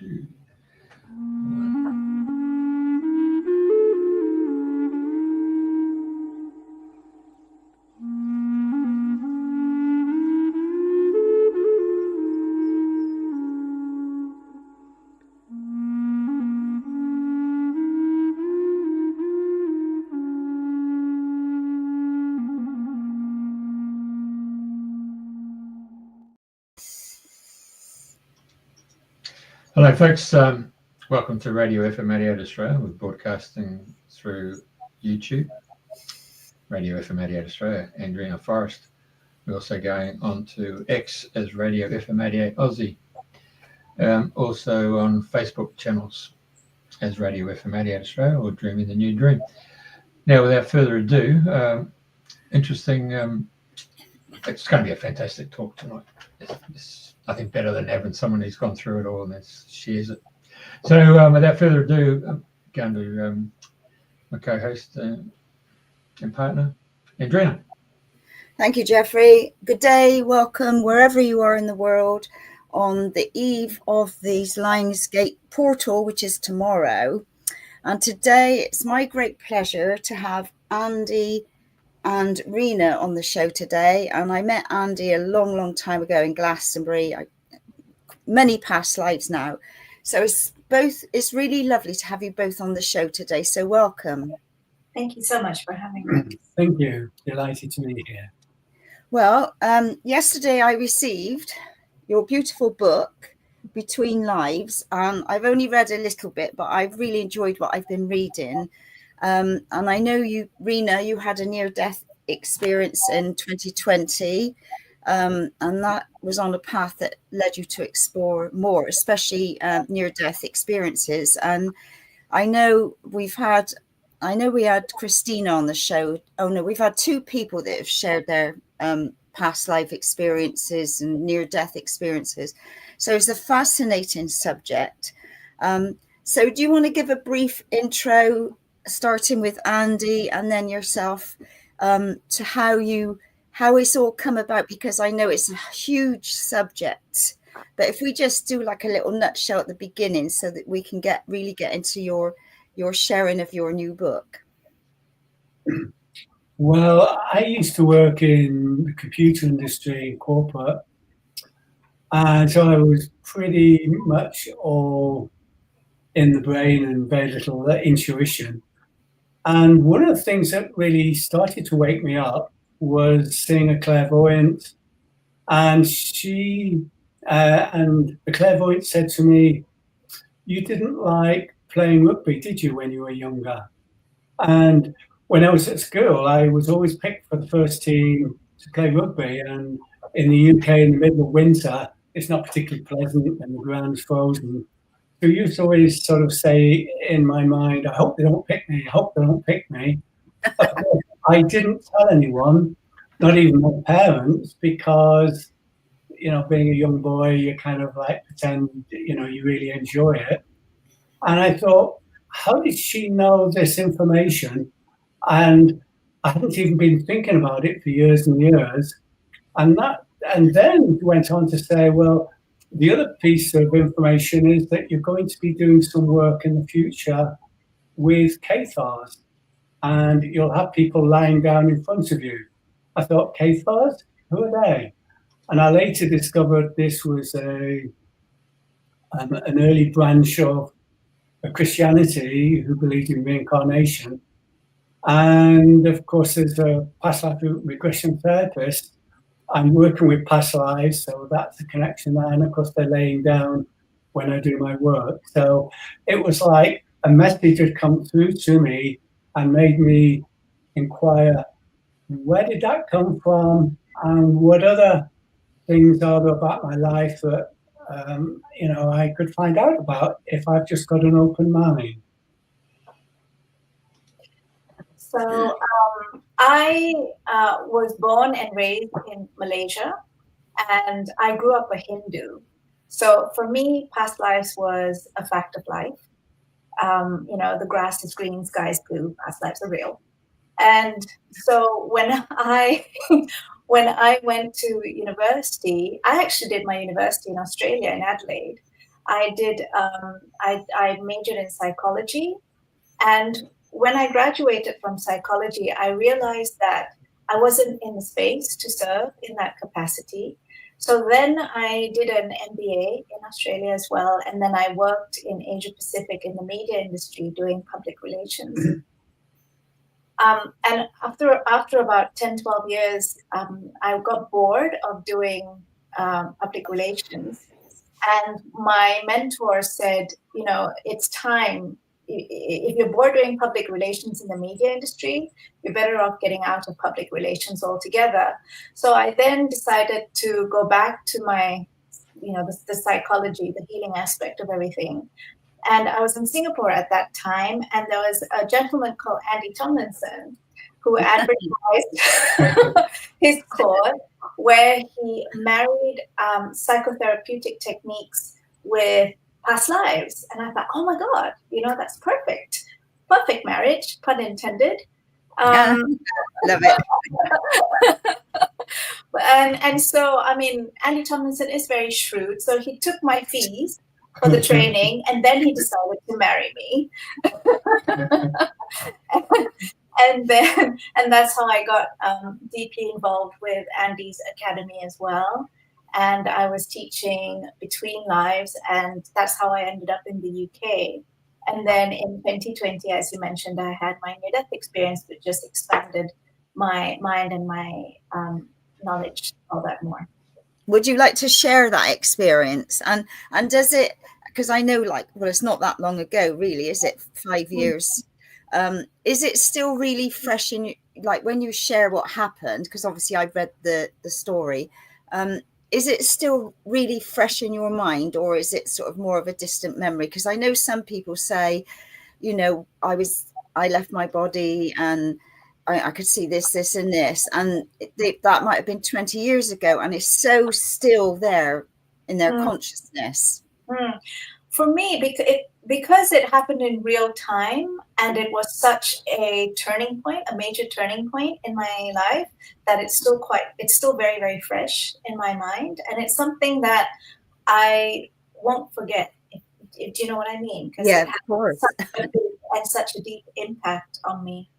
2, 1. Hello folks, welcome to Radio FM 88 Australia. We're broadcasting through YouTube, Radio FM 88 Australia, Andrena Forrest. We're also going on to X as Radio FM 88 Aussie. Also on Facebook channels as Radio FM 88 Australia or Dreaming the New Dream. Now without further ado, interesting, it's going to be a fantastic talk tonight. It's nothing better than having someone who's gone through it all and shares it. So without further ado, I'm going to my co-host and partner, Andrena. Thank you, Jeffrey. Good day, welcome wherever you are in the world on the eve of the Lionsgate portal, which is tomorrow. And today it's my great pleasure to have Andy and Reena on the show today. And I met Andy a long time ago in Glastonbury, many past lives now. So it's really lovely to have you both on the show today. So welcome. Thank you so much for having me. Thank you. Delighted to be here. Well, yesterday I received your beautiful book, Between Lives. I've only read a little bit, but I've really enjoyed what I've been reading. And I know you, Reena, you had a near-death experience in 2020, and that was on a path that led you to explore more, especially near-death experiences. And I know we had Christina on the show. Oh no, we've had two people that have shared their past life experiences and near-death experiences. So it's a fascinating subject. So do you want to give a brief intro, starting with Andy and then yourself, to how it's all come about? Because I know it's a huge subject, but if we just do like a little nutshell at the beginning so that we can really get into your sharing of your new book. Well, I used to work in the computer industry in corporate, and so I was pretty much all in the brain and very little intuition. And one of the things that really started to wake me up was seeing a clairvoyant, and the clairvoyant said to me, "You didn't like playing rugby, did you, when you were younger?" And when I was at school, I was always picked for the first team to play rugby. And in the UK, in the middle of winter, it's not particularly pleasant and the ground's frozen. So you used to always sort of say in my mind, "I hope they don't pick me. I hope they don't pick me." Of course, I didn't tell anyone, not even my parents, because, being a young boy, you kind of like pretend, you really enjoy it. And I thought, how did she know this information? And I hadn't even been thinking about it for years and years. And then went on to say, well, the other piece of information is that you're going to be doing some work in the future with Cathars, and you'll have people lying down in front of you. I thought, Cathars? Who are they? And I later discovered this was an early branch of Christianity who believed in reincarnation. And of course, as a past life regression therapist, I'm working with past lives, so that's the connection there. And of course, they're laying down when I do my work. So it was like a message had come through to me and made me inquire, where did that come from? And what other things are there about my life that, I could find out about if I've just got an open mind? So I was born and raised in Malaysia, and I grew up a Hindu. So for me, past lives was a fact of life. The grass is green, sky is blue, past lives are real. And so when I went to university, I actually did my university in Australia, in Adelaide. I did. I majored in psychology, and when I graduated from psychology, I realized that I wasn't in the space to serve in that capacity. So then I did an MBA in Australia as well, and then I worked in Asia Pacific in the media industry doing public relations. And after about 10, 12 years, I got bored of doing public relations. And my mentor said, it's time. If you're bored doing public relations in the media industry, you're better off getting out of public relations altogether. So I then decided to go back to my, the psychology, the healing aspect of everything. And I was in Singapore at that time, and there was a gentleman called Andy Tomlinson who advertised his course where he married psychotherapeutic techniques with past lives. And I thought, oh my God, that's perfect. Perfect marriage, pun intended. Love it. And so, Andy Tomlinson is very shrewd. So he took my fees for the training, and then he decided to marry me. And that's how I got deeply involved with Andy's academy as well. And I was teaching Between Lives, and that's how I ended up in the UK. And then in 2020, as you mentioned, I had my near-death experience, which just expanded my mind and my knowledge all that more. Would you like to share that experience? And does it, because I know it's not that long ago, really, is it 5 years? Is it still really fresh in you, when you share what happened? Because obviously I've read the story. Is it still really fresh in your mind, or is it sort of more of a distant memory? Because I know some people say, I left my body and I could see this and this, and that might have been 20 years ago, and it's so still there in their consciousness. For me, because it happened in real time, and it was such a turning point, a major turning point in my life, that it's still very, very fresh in my mind, and it's something that I won't forget. Do you know what I mean? Because it had such a deep impact on me.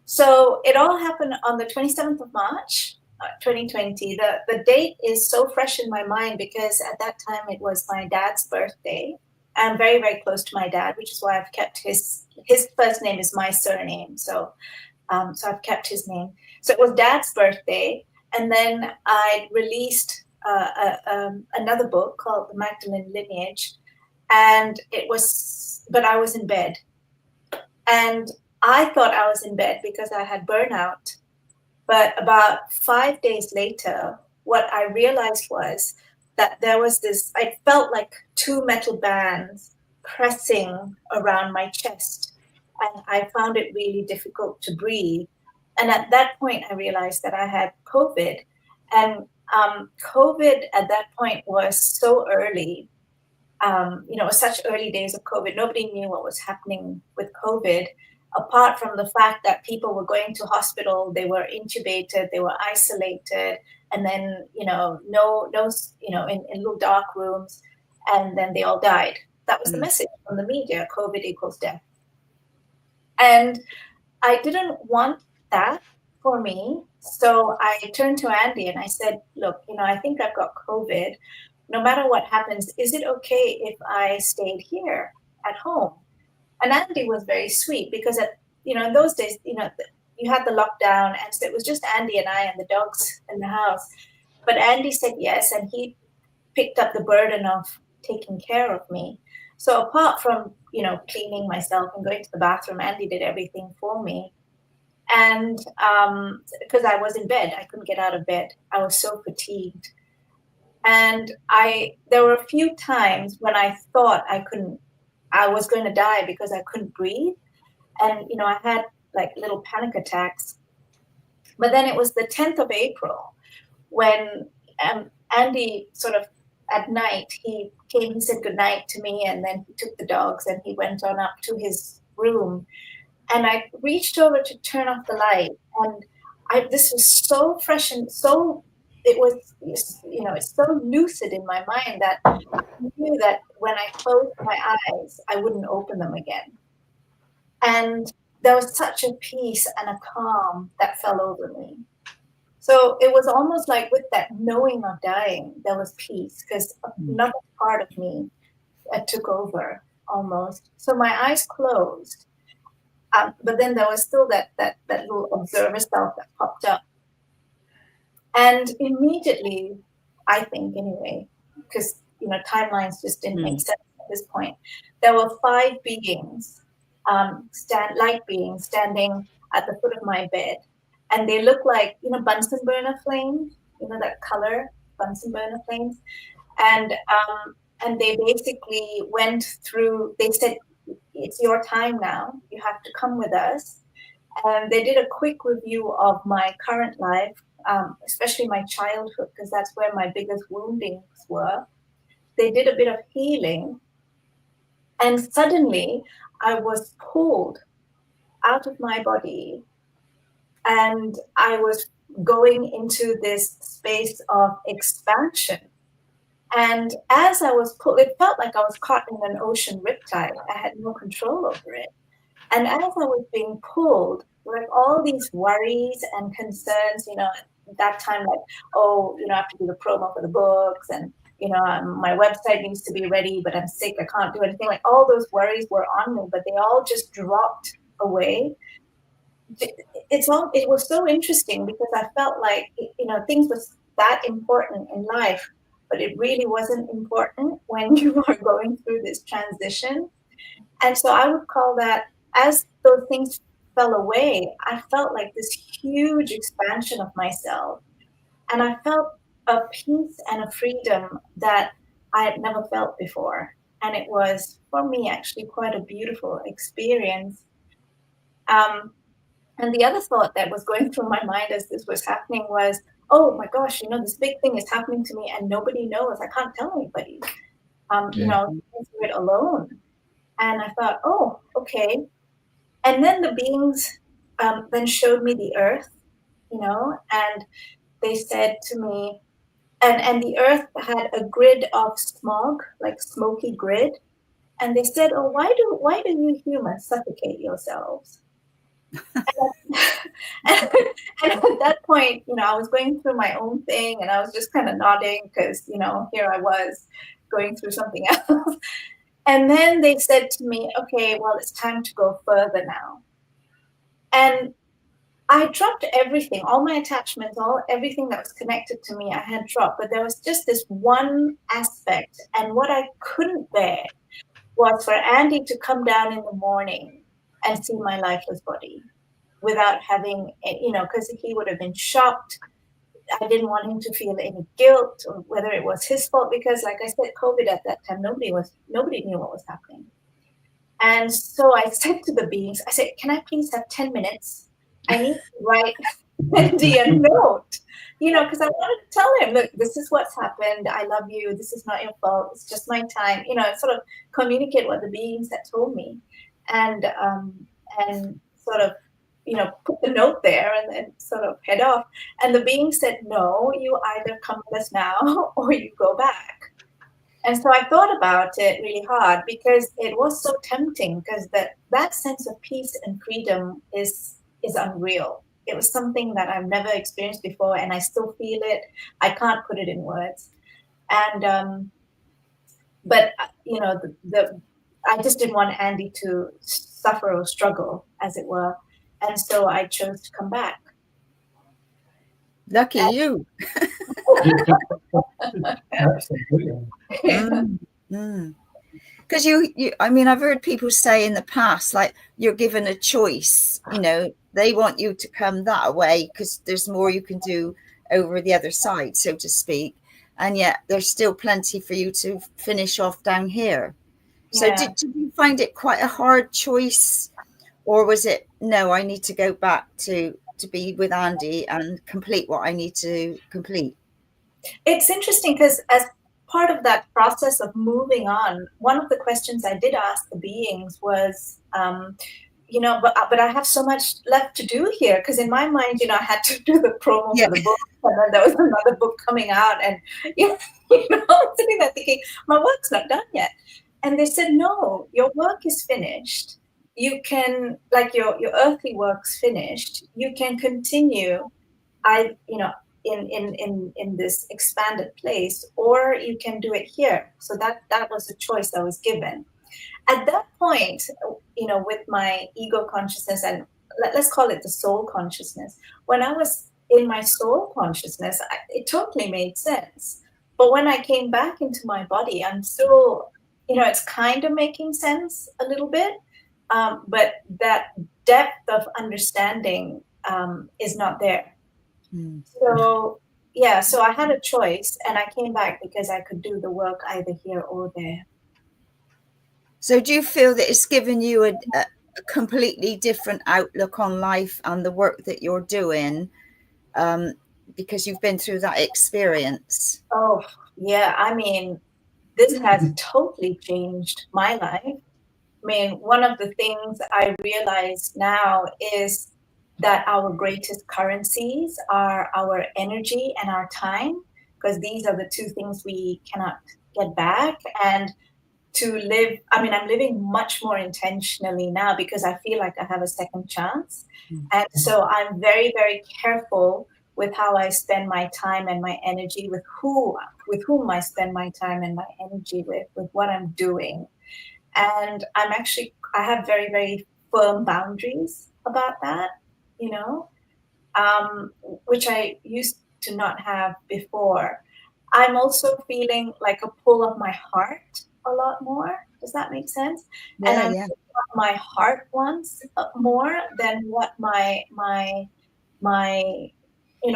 So it all happened on the 27th of March, 2020. The date is so fresh in my mind because at that time it was my dad's birthday. I'm very, very close to my dad, which is why I've kept his first name is my surname. So I've kept his name. So it was Dad's birthday. And then I released another book called The Magdalene Lineage. And but I was in bed. And I thought I was in bed because I had burnout. But about 5 days later, what I realized was that there was I felt like two metal bands pressing around my chest. And I found it really difficult to breathe. And at that point, I realized that I had COVID. And COVID at that point was so early. Such early days of COVID. Nobody knew what was happening with COVID, apart from the fact that people were going to hospital, they were intubated, they were isolated, and then, no, in little dark rooms, and then they all died. That was the message from the media, COVID equals death. And I didn't want that for me. So I turned to Andy and I said, look, I think I've got COVID. No matter what happens, is it okay if I stayed here at home? And Andy was very sweet because in those days, you had the lockdown, and so it was just Andy and I and the dogs in the house. But Andy said yes, and he picked up the burden of taking care of me. So apart from, cleaning myself and going to the bathroom, Andy did everything for me. And because I was in bed, I couldn't get out of bed. I was so fatigued. And there were a few times when I thought I was going to die because I couldn't breathe. And, I had little panic attacks. But then it was the 10th of April when Andy sort of at night, he came, he said goodnight to me, and then he took the dogs and he went on up to his room. And I reached over to turn off the light. And this was so fresh and so it was, it's so lucid in my mind that I knew that when I closed my eyes, I wouldn't open them again. And there was such a peace and a calm that fell over me. So it was almost like with that knowing of dying, there was peace, because another part of me took over almost. So my eyes closed, but then there was still that little observer self that popped up. And immediately, I think anyway, because timelines just didn't make sense at this point, there were 5 beings, light beings, standing at the foot of my bed, and they looked like Bunsen burner flames, that color Bunsen burner flames, and they basically went through. They said, "It's your time now. You have to come with us." And they did a quick review of my current life, especially my childhood, because that's where my biggest woundings were. They did a bit of healing. And suddenly I was pulled out of my body, and I was going into this space of expansion. And as I was pulled, it felt like I was caught in an ocean riptide. I had no control over it. And as I was being pulled, like all these worries and concerns, at that time, like, I have to do the promo for the books, and, my website needs to be ready, but I'm sick, I can't do anything. Like all those worries were on me, but they all just dropped away. It was so interesting, because I felt like, things was that important in life, but it really wasn't important when you are going through this transition. And so I would call that, as those things fell away, I felt like this huge expansion of myself. And I felt a peace and a freedom that I had never felt before. And it was, for me, actually quite a beautiful experience. And the other thought that was going through my mind as this was happening was, oh my gosh, this big thing is happening to me and nobody knows. I can't tell anybody. I'm going through it alone. And I thought, oh, okay. And then the beings then showed me the earth, and they said to me, and the earth had a grid of smog, like smoky grid. And they said, oh, why do you humans suffocate yourselves? and at that point, I was going through my own thing, and I was just kind of nodding, because, here I was going through something else. And then they said to me, okay, well, it's time to go further now. And I dropped everything, all my attachments, everything that was connected to me, I had dropped. But there was just this one aspect. And what I couldn't bear was for Andy to come down in the morning and see my lifeless body without having, because he would have been shocked. I didn't want him to feel any guilt, or whether it was his fault, because, like I said, COVID at that time, nobody knew what was happening. And so I said to the beings, I said, can I please have 10 minutes? I need to write Andy a note, because I wanted to tell him, look, this is what's happened. I love you. This is not your fault. It's just my time, sort of communicate what the beings had told me, and sort of, put the note there and then sort of head off. And the being said, no, you either come with us now or you go back. And so I thought about it really hard, because it was so tempting, because that sense of peace and freedom is unreal. It was something that I've never experienced before, and I still feel it. I can't put it in words. And but I just didn't want Andy to suffer or struggle, as it were. And so I chose to come back. Lucky you. Because I've heard people say in the past, like, you're given a choice, they want you to come that way because there's more you can do over the other side, so to speak. And yet there's still plenty for you to finish off down here. So did you find it quite a hard choice? Or was it, no, I need to go back to be with Andy and complete what I need to complete? It's interesting, because as part of that process of moving on, one of the questions I did ask the beings was, but I have so much left to do here, because in my mind, I had to do the promo for the book, and then there was another book coming out, and I'm sitting there thinking, my work's not done yet. And they said, no, your work is finished. You can, like, your earthly work's finished. You can continue, in this expanded place, or you can do it here. So that was the choice I was given. At that point, with my ego consciousness, and let's call it the soul consciousness, when I was in my soul consciousness, it totally made sense. But when I came back into my body, I'm still, it's kind of making sense a little bit. But that depth of understanding is not there. So, so I had a choice, and I came back because I could do the work either here or there. So do you feel that it's given you a completely different outlook on life and the work that you're doing because you've been through that experience? Oh, yeah. I mean, this has totally changed my life. I mean, one of the things I realize now is that our greatest currencies are our energy and our time, because these are the two things we cannot get back. And to live, I'm living much more intentionally now because I feel like I have a second chance. And so I'm very, very careful with how I spend my time and my energy, with whom I spend my time and my energy with what I'm doing. And I have very, very firm boundaries about that, which I used to not have before. I'm also feeling like a pull of my heart a lot more. Does that make sense? Yeah, and I'm doing what my heart wants more than what my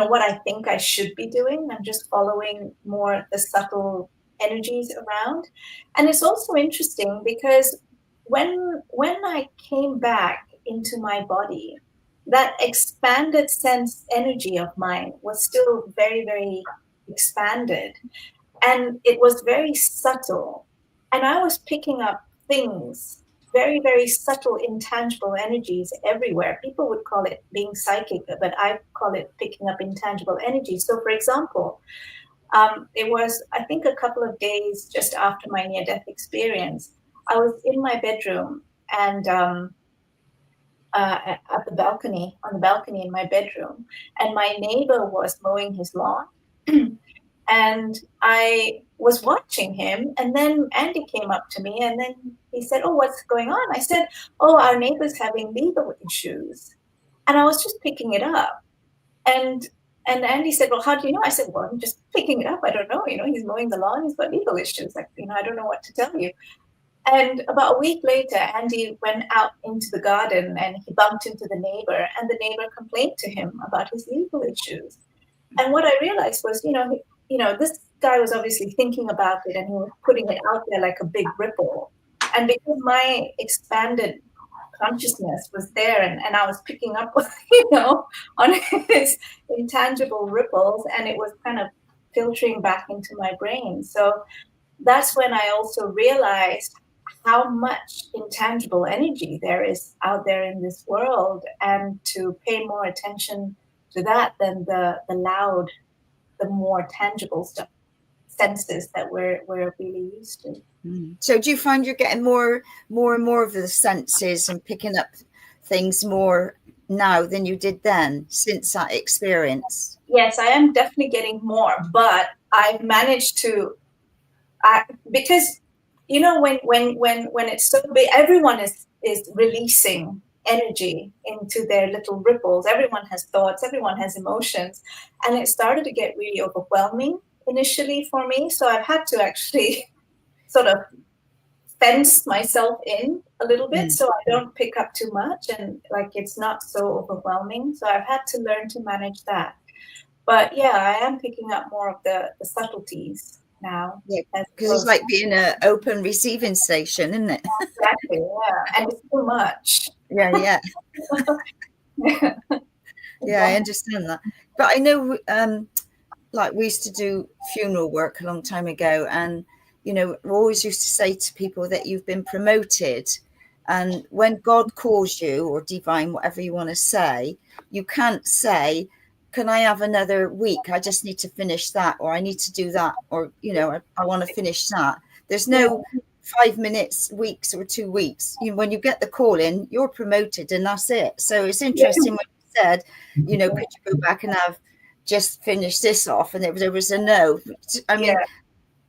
what I think I should be doing. I'm just following more the subtle energies around. And it's also interesting because when I came back into my body, that expanded sense energy of mine was still very, very expanded, and it was very subtle, and I was picking up things, very, very subtle, intangible energies everywhere. People would call it being psychic, but I call it picking up intangible energy. So for example, it was, I think, a couple of days just after my near-death experience, I was in my bedroom, and on the balcony in my bedroom, and my neighbor was mowing his lawn. And I was watching him, and then Andy came up to me, and then he said, "Oh, what's going on?" I said, "Oh, our neighbor's having legal issues." And I was just picking it up. And Andy said, "Well, how do you know?" I said, "Well, I'm just picking it up. I don't know. He's mowing the lawn. He's got legal issues. Like, I don't know what to tell you." And about a week later, Andy went out into the garden, and he bumped into the neighbor, and the neighbor complained to him about his legal issues. And what I realized was, this guy was obviously thinking about it, and he was putting it out there like a big ripple. And because my expanded consciousness was there, and I was picking up, on his intangible ripples, and it was kind of filtering back into my brain. So that's when I also realized how much intangible energy there is out there in this world, and to pay more attention to that than the loud, the more tangible stuff, senses that we're really used to. So do you find you're getting more and more of the senses and picking up things more now than you did then, since that experience? Yes, I am definitely getting more, but I've managed to, because when it's so big, everyone is releasing energy into their little ripples. Everyone has thoughts, everyone has emotions, and it started to get really overwhelming initially for me. So I've had to actually sort of fence myself in a little bit, so I don't pick up too much, and like it's not so overwhelming. So I've had to learn to manage that. But yeah, I am picking up more of the subtleties now. Yeah, because it's like being an open receiving station, isn't it? Exactly, yeah. And it's too much. Yeah. Yeah, I understand that. But I know, like, we used to do funeral work a long time ago, and we always used to say to people that you've been promoted, And when God calls you, or divine, whatever you want to say, you can't say, can I have another week? I just need to finish that, or I need to do that, or, I want to finish that. There's no 5 minutes, weeks, or 2 weeks. When you get the call in, you're promoted and that's it. So it's interesting what you said, could you go back and have just finished this off? And there was a no. I mean,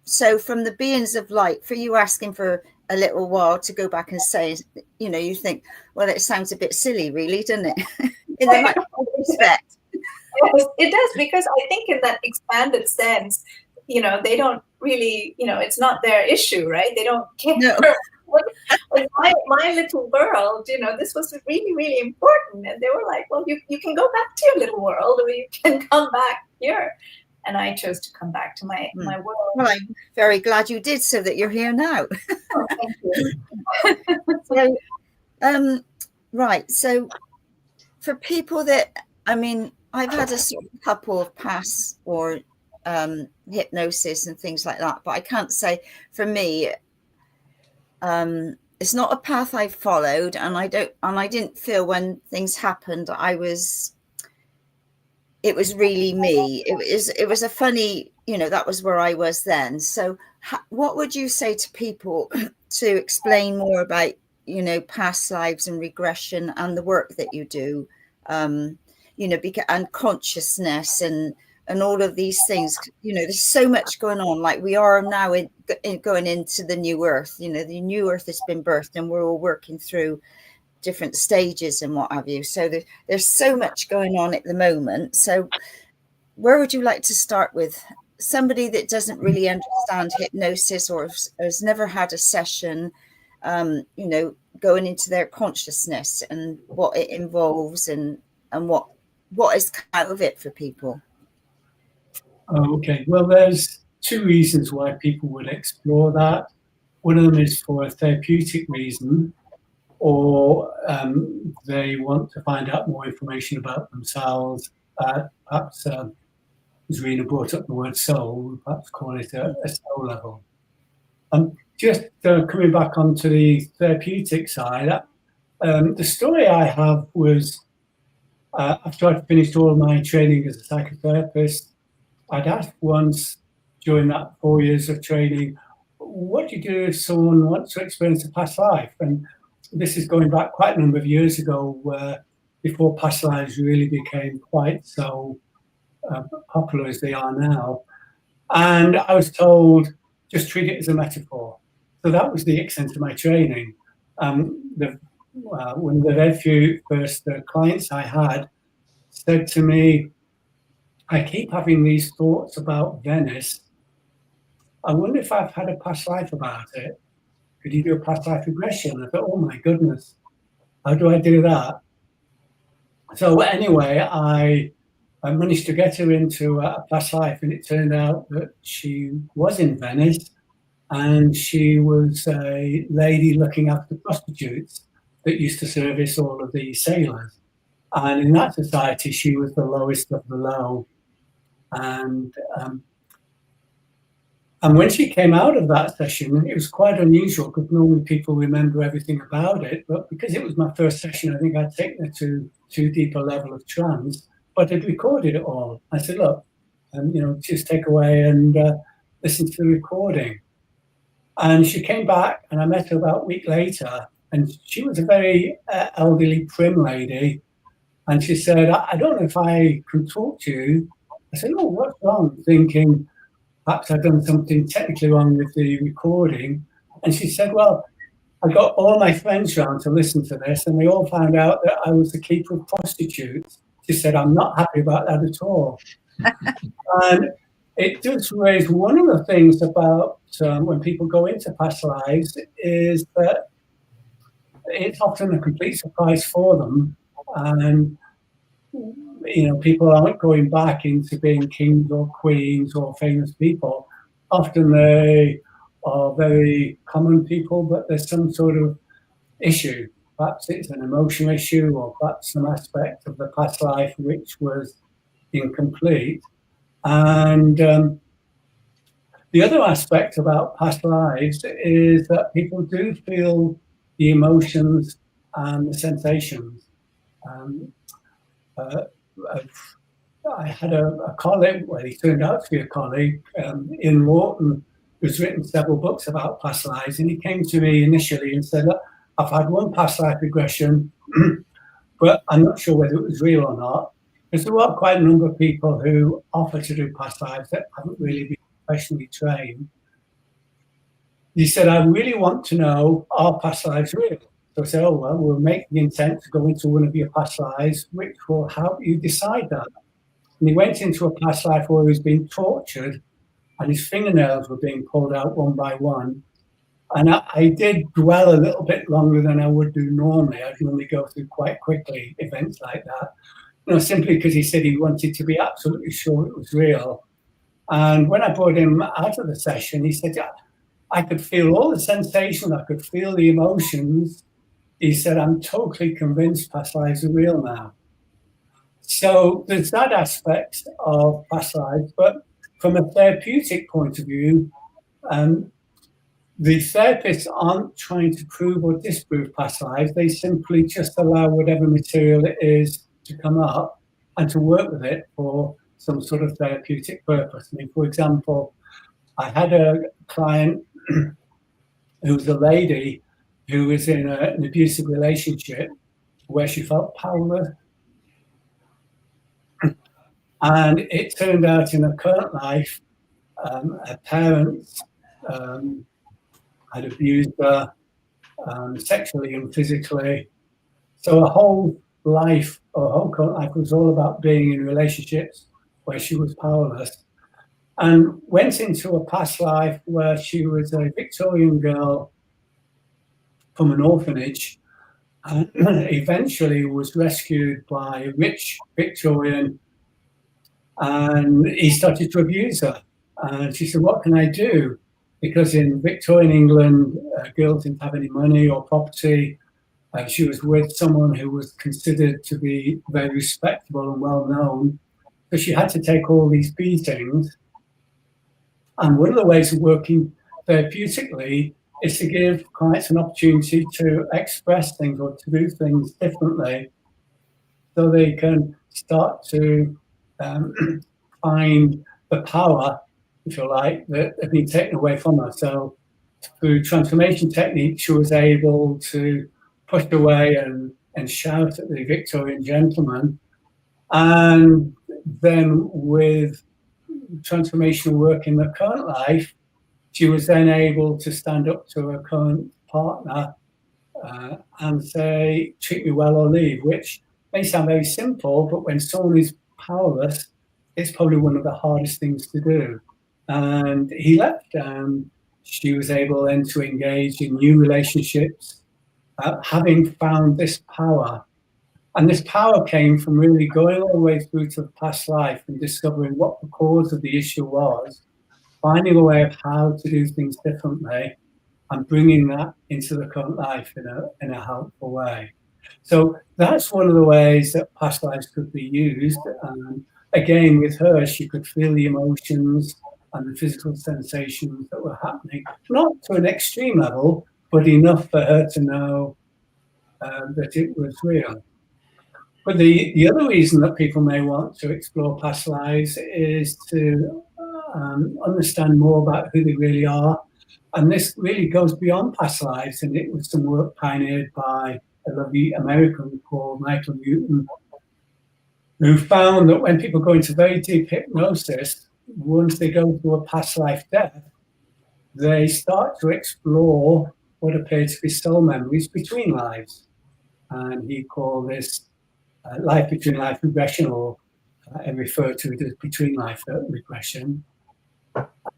so from the beings of light, for you asking for a little while to go back and say, you think, well, it sounds a bit silly, really, doesn't it? In the nicest respect. It does, because I think in that expanded sense, they don't really, it's not their issue, right? They don't care. No. my little world, this was really, really important. And they were like, well, you can go back to your little world, or you can come back here. And I chose to come back to my world. Well, I'm very glad you did, so that you're here now. Oh, thank you. So, right. So for people that, I've had a sort of couple of pass or hypnosis and things like that, but I can't say for me, it's not a path I followed, and I didn't feel when things happened, it was really me. It was a funny, that was where I was then. So what would you say to people to explain more about, past lives and regression and the work that you do, and consciousness and all of these things? There's so much going on. Like, we are now going into the new earth. The new earth has been birthed, and we're all working through different stages and what have you. So there's so much going on at the moment. So where would you like to start with? Somebody that doesn't really understand hypnosis, or has never had a session, going into their consciousness and what it involves, and what is out of it for people. Okay, well, there's two reasons why people would explore that. One of them is for a therapeutic reason, or they want to find out more information about themselves. Perhaps, as Reena brought up the word soul, perhaps call it a soul level. Just coming back onto the therapeutic side, the story I have was, after I'd finished all my training as a psychotherapist, I'd asked once during that 4 years of training, what do you do if someone wants to experience a past life? And this is going back quite a number of years ago, before past lives really became quite so popular as they are now. And I was told, just treat it as a metaphor. So that was the extent of my training. One of the very few first clients I had said to me, I keep having these thoughts about Venice. I wonder if I've had a past life about it. Could you do a past life regression? I thought, oh my goodness, how do I do that? So anyway, I managed to get her into a past life, and it turned out that she was in Venice, and she was a lady looking after prostitutes that used to service all of the sailors. And in that society, she was the lowest of the low. And when she came out of that session, it was quite unusual, because normally people remember everything about it. But because it was my first session, I think I'd taken her to too deep a level of trance, but I'd recorded it all. I said, look, just take away and listen to the recording. And she came back, and I met her about a week later, and she was a very elderly, prim lady. And she said, I don't know if I can talk to you. I said, oh, what's wrong? Thinking, perhaps I'd done something technically wrong with the recording. And she said, well, I got all my friends round to listen to this, and they all found out that I was the keeper of prostitutes. She said, I'm not happy about that at all. And it does raise one of the things about when people go into past lives is that it's often a complete surprise for them. And people aren't going back into being kings or queens or famous people. Often they are very common people, but there's some sort of issue. Perhaps it's an emotional issue, or perhaps some aspect of the past life which was incomplete. And the other aspect about past lives is that people do feel the emotions and the sensations. I had a colleague, well, he turned out to be a colleague, in Lawton, who's written several books about past lives, and he came to me initially and said, look, I've had one past life regression, but I'm not sure whether it was real or not, because there are quite a number of people who offer to do past lives that haven't really been professionally trained. He said, I really want to know, are past lives real? So I said, oh, well, we'll make the intent to go into one of your past lives, which will help you decide that. And he went into a past life where he was being tortured and his fingernails were being pulled out one by one. And I did dwell a little bit longer than I would do normally. I normally go through quite quickly events like that, simply because he said he wanted to be absolutely sure it was real. And when I brought him out of the session, he said, yeah, I could feel all the sensations, I could feel the emotions. He said, I'm totally convinced past lives are real now. So there's that aspect of past lives, but from a therapeutic point of view, the therapists aren't trying to prove or disprove past lives. They simply just allow whatever material it is to come up and to work with it for some sort of therapeutic purpose. I mean, for example, I had a client who was a lady who was in an abusive relationship where she felt powerless. And it turned out in her current life, her parents had abused her sexually and physically. So her whole life, or her whole current life, was all about being in relationships where she was powerless. And went into a past life where she was a Victorian girl from an orphanage, and eventually was rescued by a rich Victorian, and he started to abuse her. And she said, what can I do? Because in Victorian England, girls didn't have any money or property. She was with someone who was considered to be very respectable and well known. So she had to take all these beatings. And one of the ways of working therapeutically is to give clients an opportunity to express things or to do things differently, so they can start to find the power, if you like, that had been taken away from her. So through transformation techniques, she was able to push away and shout at the Victorian gentleman. And then with transformational work in the current life, she was then able to stand up to her current partner and say, treat me well or leave, which may sound very simple, but when someone is powerless, it's probably one of the hardest things to do. And he left. She was able then to engage in new relationships, having found this power. And this power came from really going all the way through to the past life and discovering what the cause of the issue was, finding a way of how to do things differently, and bringing that into the current life in a helpful way. So that's one of the ways that past lives could be used. Again, with her, she could feel the emotions and the physical sensations that were happening, not to an extreme level, but enough for her to know that it was real. But the other reason that people may want to explore past lives is to understand more about who they really are. And this really goes beyond past lives, and it was some work pioneered by a lovely American called Michael Newton, who found that when people go into very deep hypnosis, once they go through a past life death, they start to explore what appear to be soul memories between lives. And he called this life between life regression, or and referred to it as between life regression.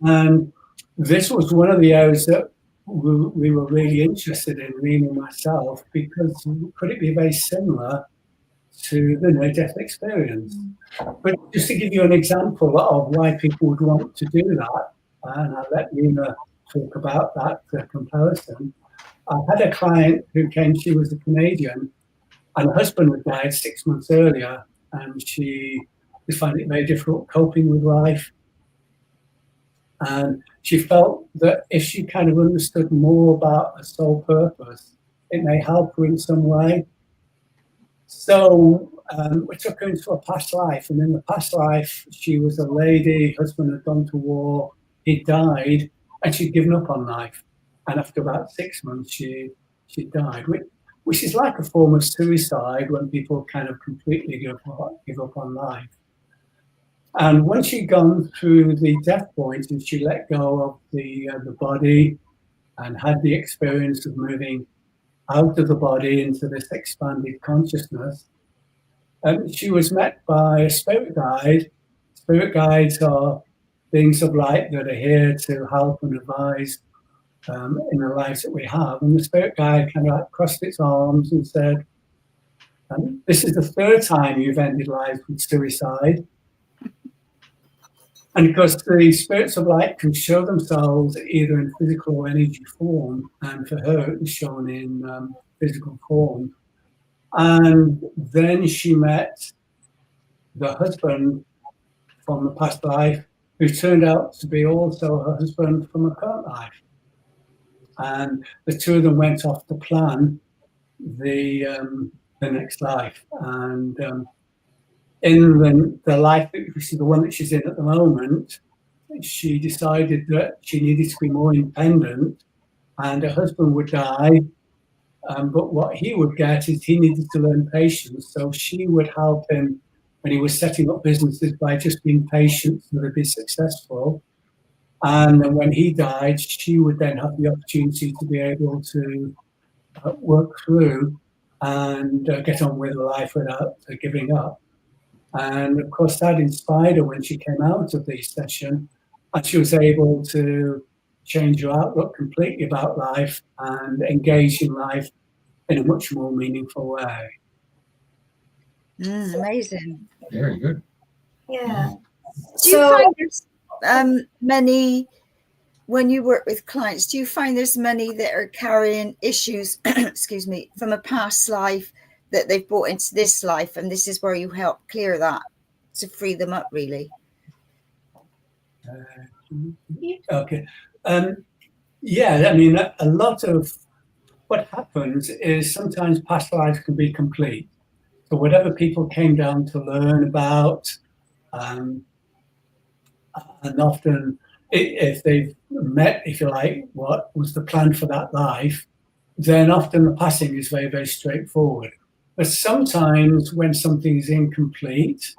And this was one of the areas that we were really interested in, Reena and myself, because could it be very similar to the near-death experience? But just to give you an example of why people would want to do that, and I'll let Reena talk about that comparison. I had a client who came, she was a Canadian, and her husband had died 6 months earlier, and she was finding it very difficult coping with life. And she felt that if she kind of understood more about her soul purpose, it may help her in some way. So we took her into a past life, and in the past life, she was a lady, husband had gone to war, he died, and she'd given up on life. And after about 6 months, she died, which is like a form of suicide when people kind of completely give up on life. And once she'd gone through the death point and she let go of the body and had the experience of moving out of the body into this expanded consciousness, she was met by a spirit guide. Spirit guides are beings of light that are here to help and advise in the lives that we have. And the spirit guide kind of crossed its arms and said, this is the third time you've ended life with suicide. And because the spirits of light can show themselves either in physical or energy form, and for her it was shown in physical form. And then she met the husband from the past life, who turned out to be also her husband from a current life. And the two of them went off to plan the next life. And in the life, which is the one that she's in at the moment, she decided that she needed to be more independent, and her husband would die. But what he would get is he needed to learn patience. So she would help him when he was setting up businesses by just being patient so they'd be successful. And then when he died, she would then have the opportunity to be able to work through and get on with life without giving up. And of course, that inspired her when she came out of the session, and she was able to change her outlook completely about life and engage in life in a much more meaningful way. Amazing. Very good. Yeah. Do you find there's many, when you work with clients, do you find there's many that are carrying issues, excuse me, from a past life that they've brought into this life, and this is where you help clear that to free them up, really? Okay. Yeah, I mean, a lot of what happens is sometimes past lives can be complete. So whatever people came down to learn about, and often if they've met, if you like, what was the plan for that life, then often the passing is very, very straightforward. But sometimes when something is incomplete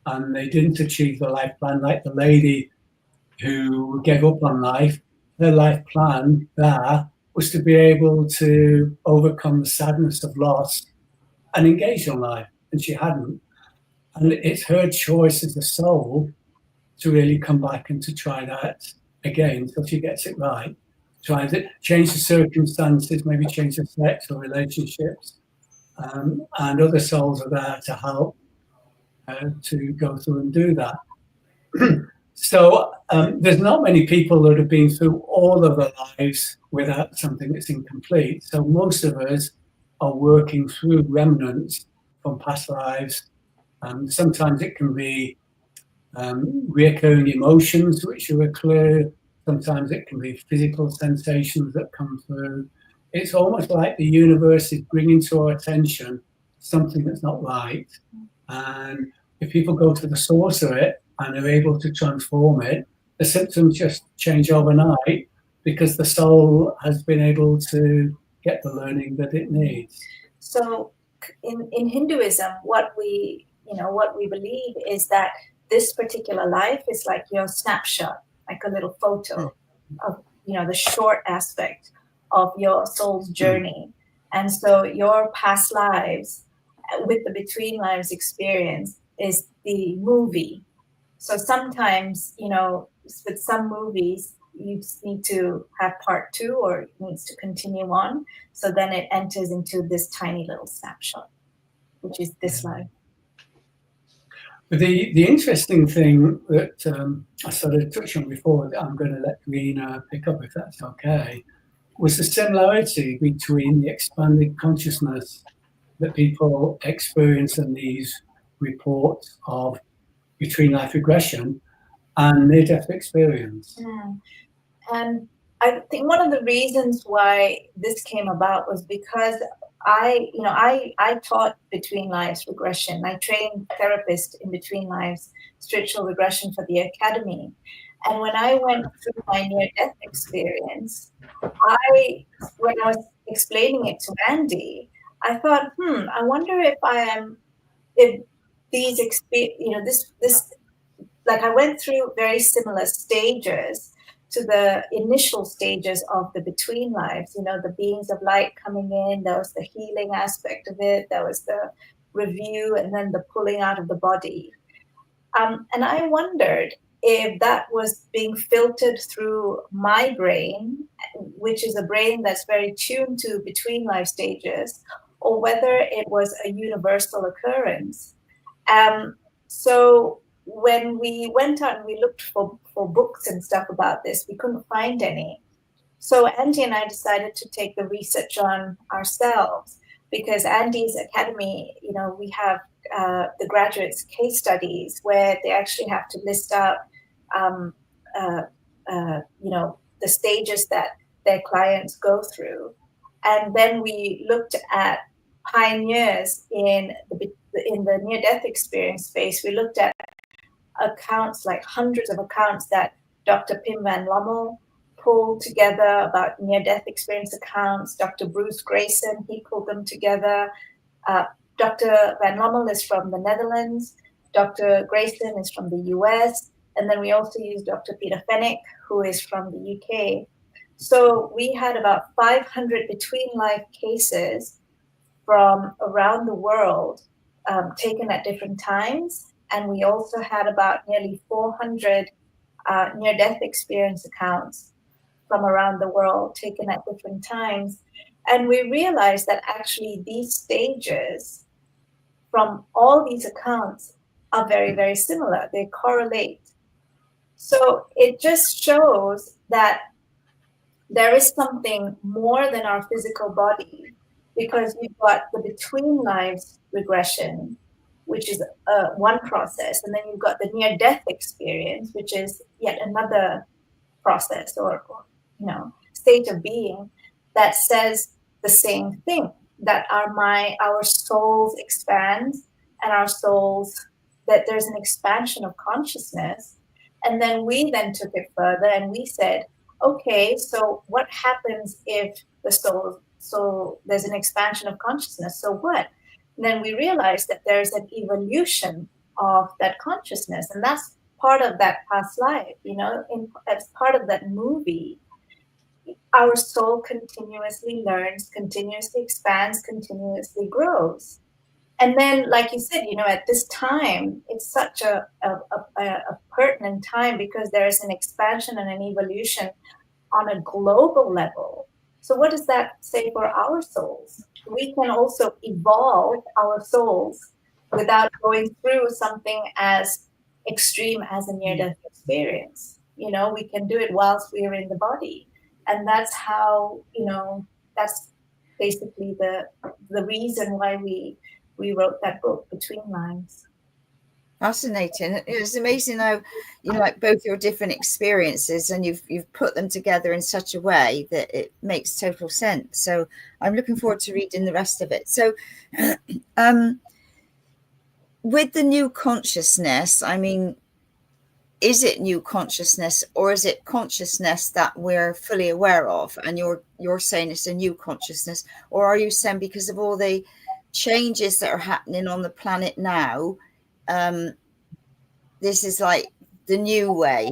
and they didn't achieve the life plan, like the lady who gave up on life, her life plan there was to be able to overcome the sadness of loss and engage in life, and she hadn't. And it's her choice as a soul to really come back and to try that again till she gets it right. Try to change the circumstances, maybe change the sex or relationships. And other souls are there to help to go through and do that. So there's not many people that have been through all of their lives without something that's incomplete. So most of us are working through remnants from past lives. Sometimes it can be reoccurring emotions which are clear. Sometimes it can be physical sensations that come through. It's almost like the universe is bringing to our attention something that's not right. And if people go to the source of it and are able to transform it, the symptoms just change overnight because the soul has been able to get the learning that it needs. So in Hinduism, what we believe is that this particular life is like your snapshot, like a little photo of, the short aspect of your soul's journey. And so your past lives with the Between Lives experience is the movie. So sometimes, with some movies, you just need to have part 2 or it needs to continue on. So then it enters into this tiny little snapshot, which is this life. But the interesting thing that I sort of touched on before, that I'm going to let Reena pick up if that's okay, was the similarity between the expanded consciousness that people experience in these reports of Between Life Regression and near-death experience. And I think one of the reasons why this came about was because I taught Between Lives Regression. I trained therapists in Between Lives Spiritual Regression for the Academy. And when I went through my near-death experience, when I was explaining it to Andy, I thought, I wonder if these this like I went through very similar stages to the initial stages of the Between Lives, the beings of light coming in, there was the healing aspect of it, there was the review, and then the pulling out of the body. And I wondered if that was being filtered through my brain, which is a brain that's very tuned to Between Life stages, or whether it was a universal occurrence. So when we went out and we looked for books and stuff about this, we couldn't find any. So Andy and I decided to take the research on ourselves, because Andy's academy, we have the graduates case studies where they actually have to list out, the stages that their clients go through. And then we looked at pioneers in the near-death experience space. We looked at accounts, like hundreds of accounts that Dr. Pim van Lommel pulled together about near-death experience accounts. Dr. Bruce Grayson, he pulled them together. Dr. van Lommel is from the Netherlands. Dr. Grayson is from the US. And then we also used Dr. Peter Fenwick, who is from the UK. So we had about 500 Between Life cases from around the world taken at different times. And we also had about nearly 400 near-death experience accounts from around the world taken at different times. And we realized that actually these stages from all these accounts are very, very similar. They correlate. So it just shows that there is something more than our physical body, because we've got the Between Lives regression, which is one process, and then you've got the near-death experience, which is yet another process or state of being that says the same thing, that our souls expand, and that there's an expansion of consciousness. And then we then took it further and we said, okay, so what happens if so there's an expansion of consciousness, so what? And then we realized that there's an evolution of that consciousness, and that's part of that past life, as part of that movie. Our soul continuously learns, continuously expands, continuously grows. And then, like you said, at this time, it's such a pertinent time, because there is an expansion and an evolution on a global level. So what does that say for our souls? We can also evolve our souls without going through something as extreme as a near-death experience. We can do it whilst we are in the body. And that's how, that's basically the reason why we wrote that book, Between Lives. Fascinating. It's amazing how, like both your different experiences, and you've put them together in such a way that it makes total sense. So I'm looking forward to reading the rest of it. So with the new consciousness, I mean, is it new consciousness, or is it consciousness that we're fully aware of? And you're saying it's a new consciousness, or are you saying because of all the changes that are happening on the planet now, this is like the new way?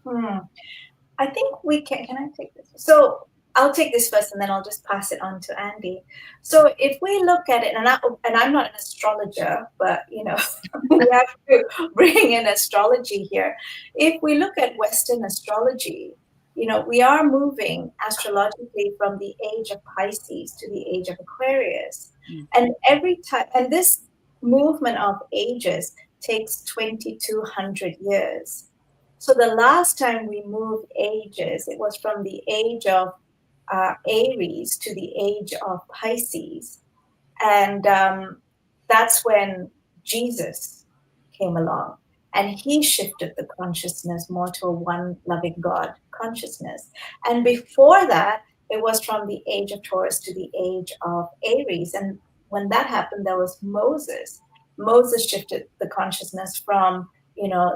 I think we can I take this? So I'll take this first and then I'll just pass it on to Andy. So if we look at it, and I'm not an astrologer, but we have to bring in astrology here. If we look at Western astrology, we are moving astrologically from the age of Pisces to the age of Aquarius. And every time, and this movement of ages takes 2,200 years. So the last time we moved ages, it was from the age of Aries to the age of Pisces. And that's when Jesus came along. And he shifted the consciousness more to a one loving God consciousness. And before that, it was from the age of Taurus to the age of Aries. And when that happened, there was Moses. Moses shifted the consciousness from,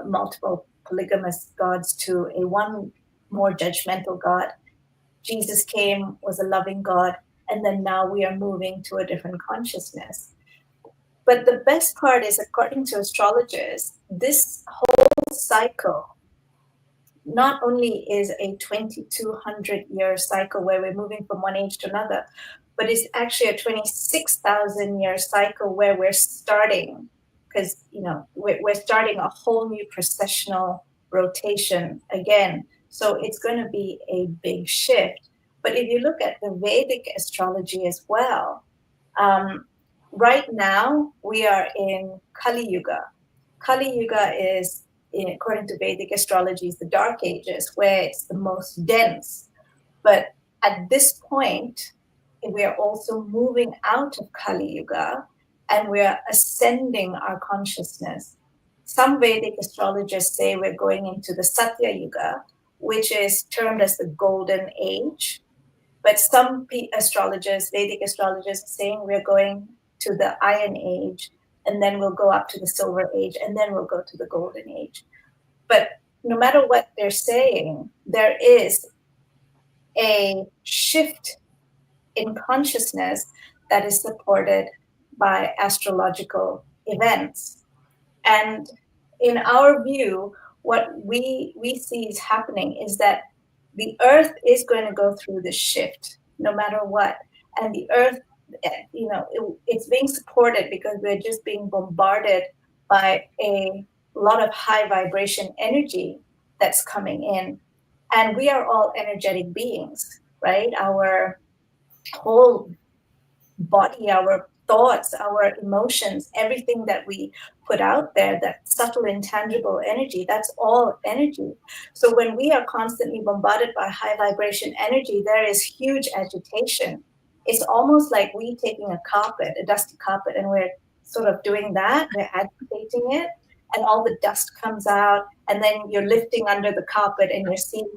multiple polygamous gods to a one more judgmental God. Jesus came, was a loving God, and then now we are moving to a different consciousness. But the best part is, according to astrologers, this whole cycle not only is a 2200-year cycle where we're moving from one age to another, but it's actually a 26,000-year cycle where we're starting, because we're starting a whole new precessional rotation again. So it's going to be a big shift. But if you look at the Vedic astrology as well, right now we are in Kali Yuga. Kali Yuga is, according to Vedic astrology, is the dark ages, where it's the most dense. But at this point, we are also moving out of Kali Yuga, and we are ascending our consciousness. Some Vedic astrologers say we're going into the Satya Yuga, which is termed as the golden age. But some astrologers, Vedic astrologers, are saying we're going to the Iron Age, and then we'll go up to the Silver Age, and then we'll go to the Golden Age. But no matter what they're saying, there is a shift in consciousness that is supported by astrological events. And in our view, what we see is happening is that the earth is going to go through this shift no matter what. And the earth, it's being supported because we're just being bombarded by a lot of high vibration energy that's coming in. And we are all energetic beings, right? Our whole body, our thoughts, our emotions, everything that we put out there, that subtle, intangible energy, that's all energy. So when we are constantly bombarded by high vibration energy, there is huge agitation. It's almost like we taking a carpet, a dusty carpet, and we're sort of doing that, we're agitating it, and all the dust comes out, and then you're lifting under the carpet and you're seeing,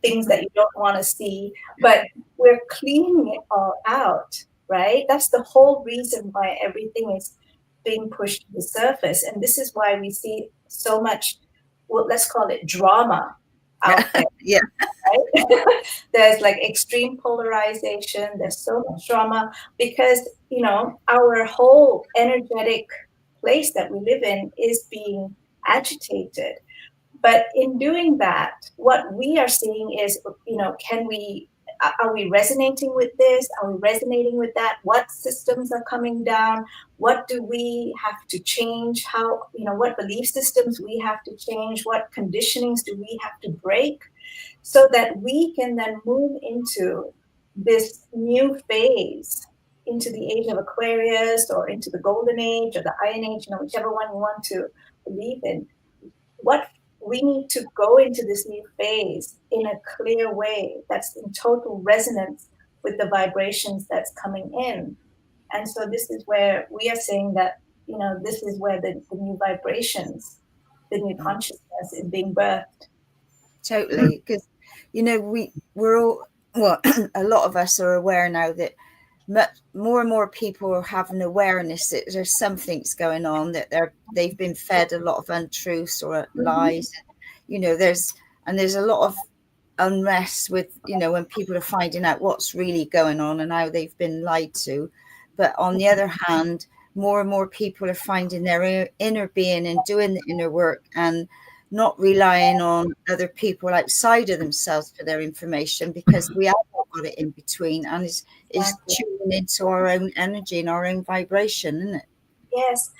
things that you don't want to see, but we're cleaning it all out. Right? That's the whole reason why everything is being pushed to the surface. And this is why we see so much, well, let's call it drama out there. Yeah. Right? There's like extreme polarization. There's so much drama because, our whole energetic place that we live in is being agitated. But in doing that, what we are seeing is, are we resonating with this? Are we resonating with that? What systems are coming down? What do we have to change? How, what belief systems we have to change? What conditionings do we have to break so that we can then move into this new phase, into the age of Aquarius or into the Golden Age or the Iron Age, whichever one you want to believe in. What we need to go into this new phase in a clear way that's in total resonance with the vibrations that's coming in. And so this is where we are saying that, this is where the new vibrations, the new consciousness is being birthed. Totally. Because, we're all, well, a lot of us are aware now that more and more people are having awareness that there's something's going on, that they've been fed a lot of untruths or lies. There's a lot of unrest with, when people are finding out what's really going on and how they've been lied to. But on the other hand, more and more people are finding their inner being and doing the inner work and not relying on other people outside of themselves for their information, because we have got it in between, and is tuning into our own energy and our own vibration, isn't it? Yes.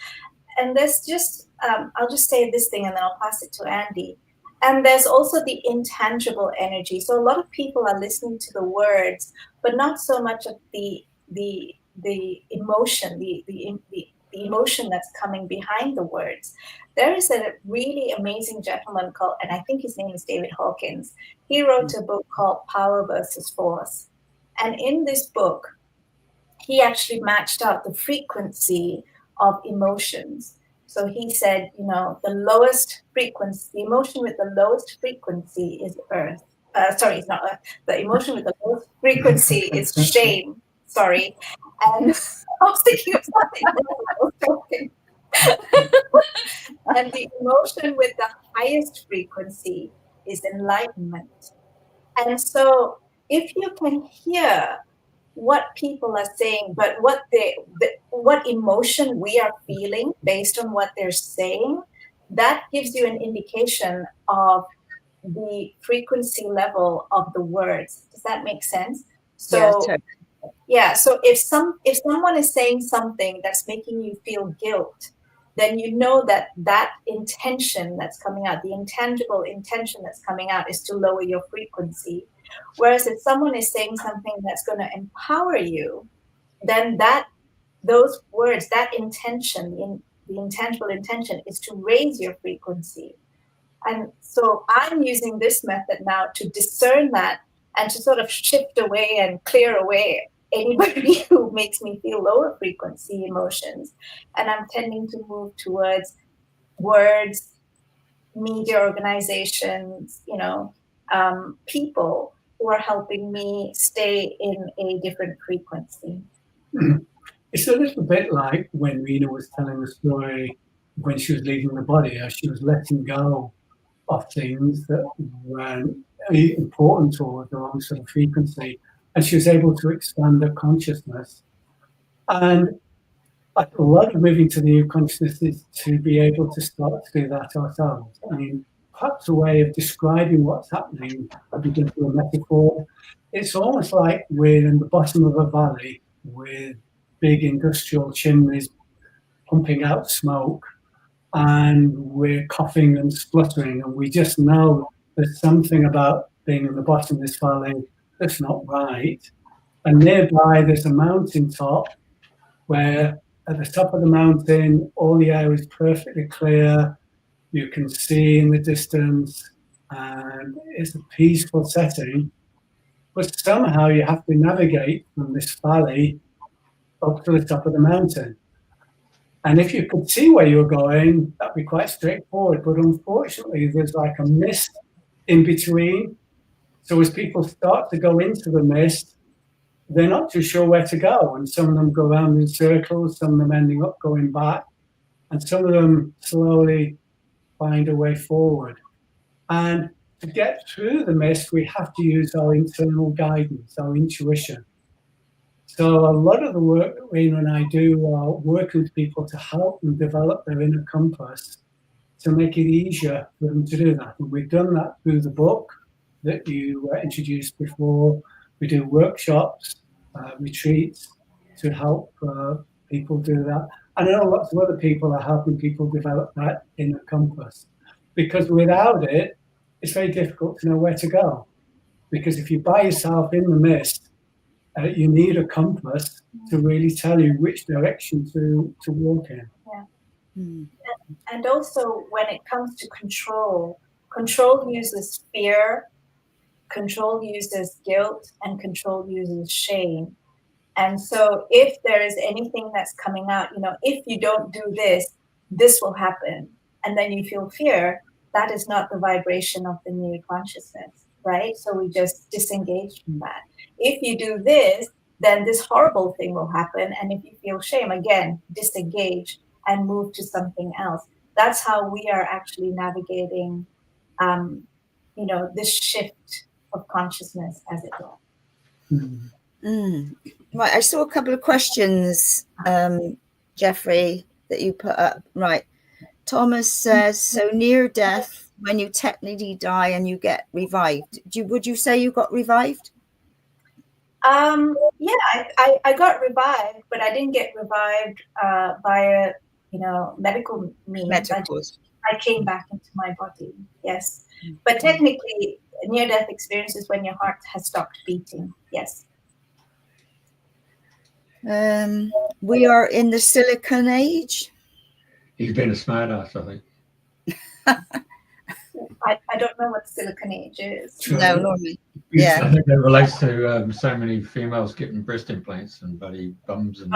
And there's just, I'll just say this thing and then I'll pass it to Andy. And there's also the intangible energy. So a lot of people are listening to the words, but not so much of the emotion, the emotion that's coming behind the words. There is a really amazing gentleman called, and I think his name is David Hawkins. He wrote a book called Power versus Force. And in this book, he actually matched out the frequency of emotions. So he said, the lowest frequency, the emotion with the losest frequency is Earth. Sorry, it's not Earth. The emotion with the lowest frequency is shame. Sorry. And I was thinking of something else. And the emotion with the highest frequency is enlightenment. And so if you can hear what people are saying, but what emotion we are feeling based on what they're saying, that gives you an indication of the frequency level of the words. Does that make sense? So so if someone is saying something that's making you feel guilt, then you know that intention that's coming out, the intangible intention that's coming out, is to lower your frequency. Whereas if someone is saying something that's going to empower you, then those words, that intention, the intangible intention, is to raise your frequency. And so I'm using this method now to discern that and to sort of shift away and clear away anybody who makes me feel lower frequency emotions. And I'm tending to move towards words, media organizations, people who are helping me stay in a different frequency. It's a little bit like when Reena was telling the story when she was leaving the body, as she was letting go of things that weren't really important to her, the wrong sort of frequency, and she was able to expand her consciousness. And a lot of moving to the new consciousness is to be able to start to do that ourselves. I mean, perhaps a way of describing what's happening, I begin to a metaphor. It's almost like we're in the bottom of a valley with big industrial chimneys pumping out smoke, and we're coughing and spluttering, and we just know there's something about being in the bottom of this valley that's not right. And nearby there's a mountaintop where at the top of the mountain all the air is perfectly clear, you can see in the distance, and it's a peaceful setting. But somehow you have to navigate from this valley up to the top of the mountain. And if you could see where you're going, that'd be quite straightforward. But unfortunately, there's like a mist in between. So as people start to go into the mist, they're not too sure where to go. And some of them go around in circles, some of them ending up going back, and some of them slowly find a way forward. And to get through the mist, we have to use our internal guidance, our intuition. So a lot of the work that Reena and I do are working with people to help them develop their inner compass to make it easier for them to do that. And we've done that through the book that you introduced before. We do workshops, retreats to help people do that. And I know lots of other people are helping people develop that inner compass, because without it, it's very difficult to know where to go. Because if you're by yourself in the mist, you need a compass to really tell you which direction to walk in. Yeah. Mm. And also when it comes to control uses fear, control uses guilt, and control uses shame. And so if there is anything that's coming out, if you don't do this, this will happen, and then you feel fear, that is not the vibration of the new consciousness, right? So we just disengage from that. If you do this, then this horrible thing will happen. And if you feel shame, again, disengage and move to something else. That's how we are actually navigating, this shift of consciousness, as it were. Mm. Mm. Right, I saw a couple of questions, Jeffrey, that you put up. Right, Thomas says, so near death, when you technically die and you get revived, would you say you got revived? Yeah, I got revived, but I didn't get revived via, medical means. I came back into my body, yes. But technically, near-death experience is when your heart has stopped beating, yes. We are in the silicon age. He's been a smart ass, I think. I don't know what silicon age is. No, normally. Yeah. I think that relates to so many females getting breast implants and bloody bums and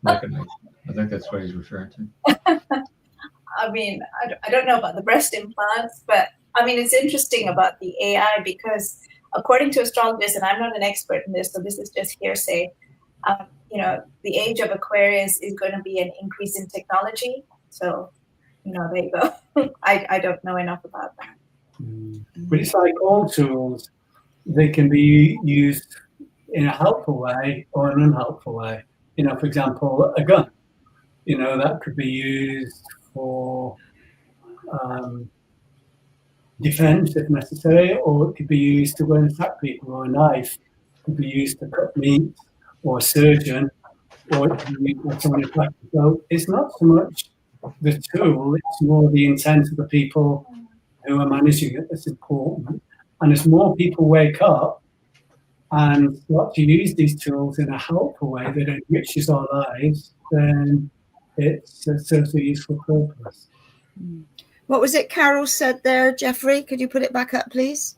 silicon age. I think that's what he's referring to. I mean, I don't know about the breast implants, but I mean, it's interesting about the AI because according to astrologists, and I'm not an expert in this, so this is just hearsay, the age of Aquarius is going to be an increase in technology. So, there you go. I don't know enough about that. But it's like all tools, they can be used in a helpful way or an unhelpful way. For example, a gun, that could be used for defense if necessary, or it could be used to go and attack people, or a knife could be used to cut meat, or a surgeon, or it could be used by someone in practice. So it's not so much the tool, it's more the intent of the people who are managing it that's important. And as more people wake up and start to use these tools in a helpful way that enriches our lives, then it serves a useful purpose. What was it Carol said there, Jeffrey? Could you put it back up, please?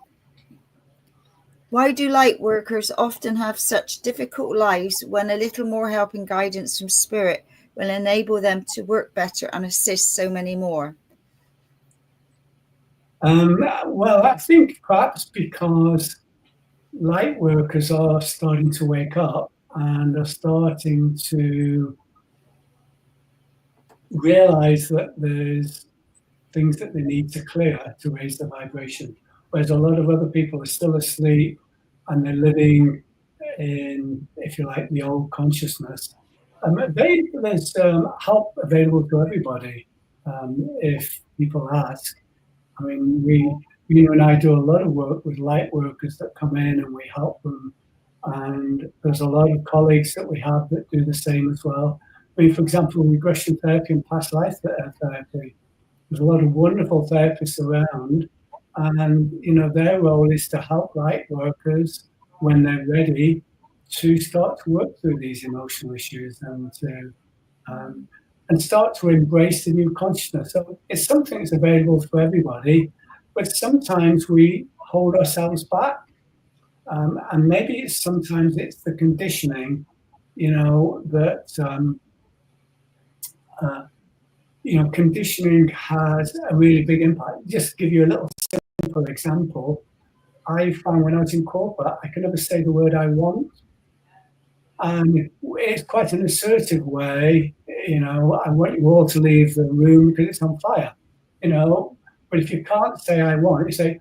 Why do light workers often have such difficult lives when a little more help and guidance from spirit will enable them to work better and assist so many more? Well, I think perhaps because light workers are starting to wake up and are starting to realize that there's things that they need to clear to raise the vibration, whereas a lot of other people are still asleep and they're living in, if you like, the old consciousness. There's help available to everybody if people ask. I mean, you and I do a lot of work with light workers that come in and we help them. And there's a lot of colleagues that we have that do the same as well. I mean, for example, regression therapy and past life therapy, there's a lot of wonderful therapists around. And, their role is to help light workers when they're ready to start to work through these emotional issues and to start to embrace the new consciousness. So it's something that's available for everybody, but sometimes we hold ourselves back. And maybe sometimes it's the conditioning, that, conditioning has a really big impact. Just to give you a little simple example, I found when I was in corporate, I could never say the word I want. And it's quite an assertive way, I want you all to leave the room because it's on fire, But if you can't say I want, you say,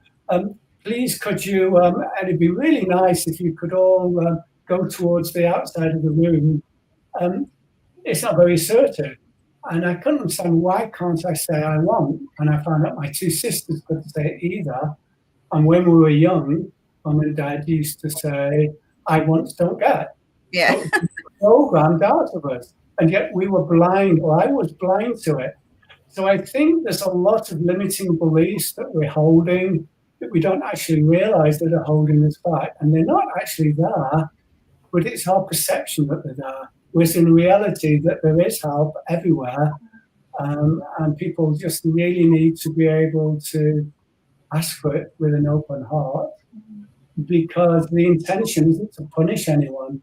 please could you, and it'd be really nice if you could all go towards the outside of the room. It's not very assertive. And I couldn't understand, why can't I say I want? And I found out my two sisters couldn't say it either. And when we were young, Mum and Dad used to say, I want, don't get. Yeah. So it was programmed out of us. And yet we were blind, or I was blind to it. So I think there's a lot of limiting beliefs that we're holding that we don't actually realize that are holding us back. And they're not actually there, but it's our perception that they're there. Whereas in reality that there is help everywhere. And people just really need to be able to ask for it with an open heart, because the intention isn't to punish anyone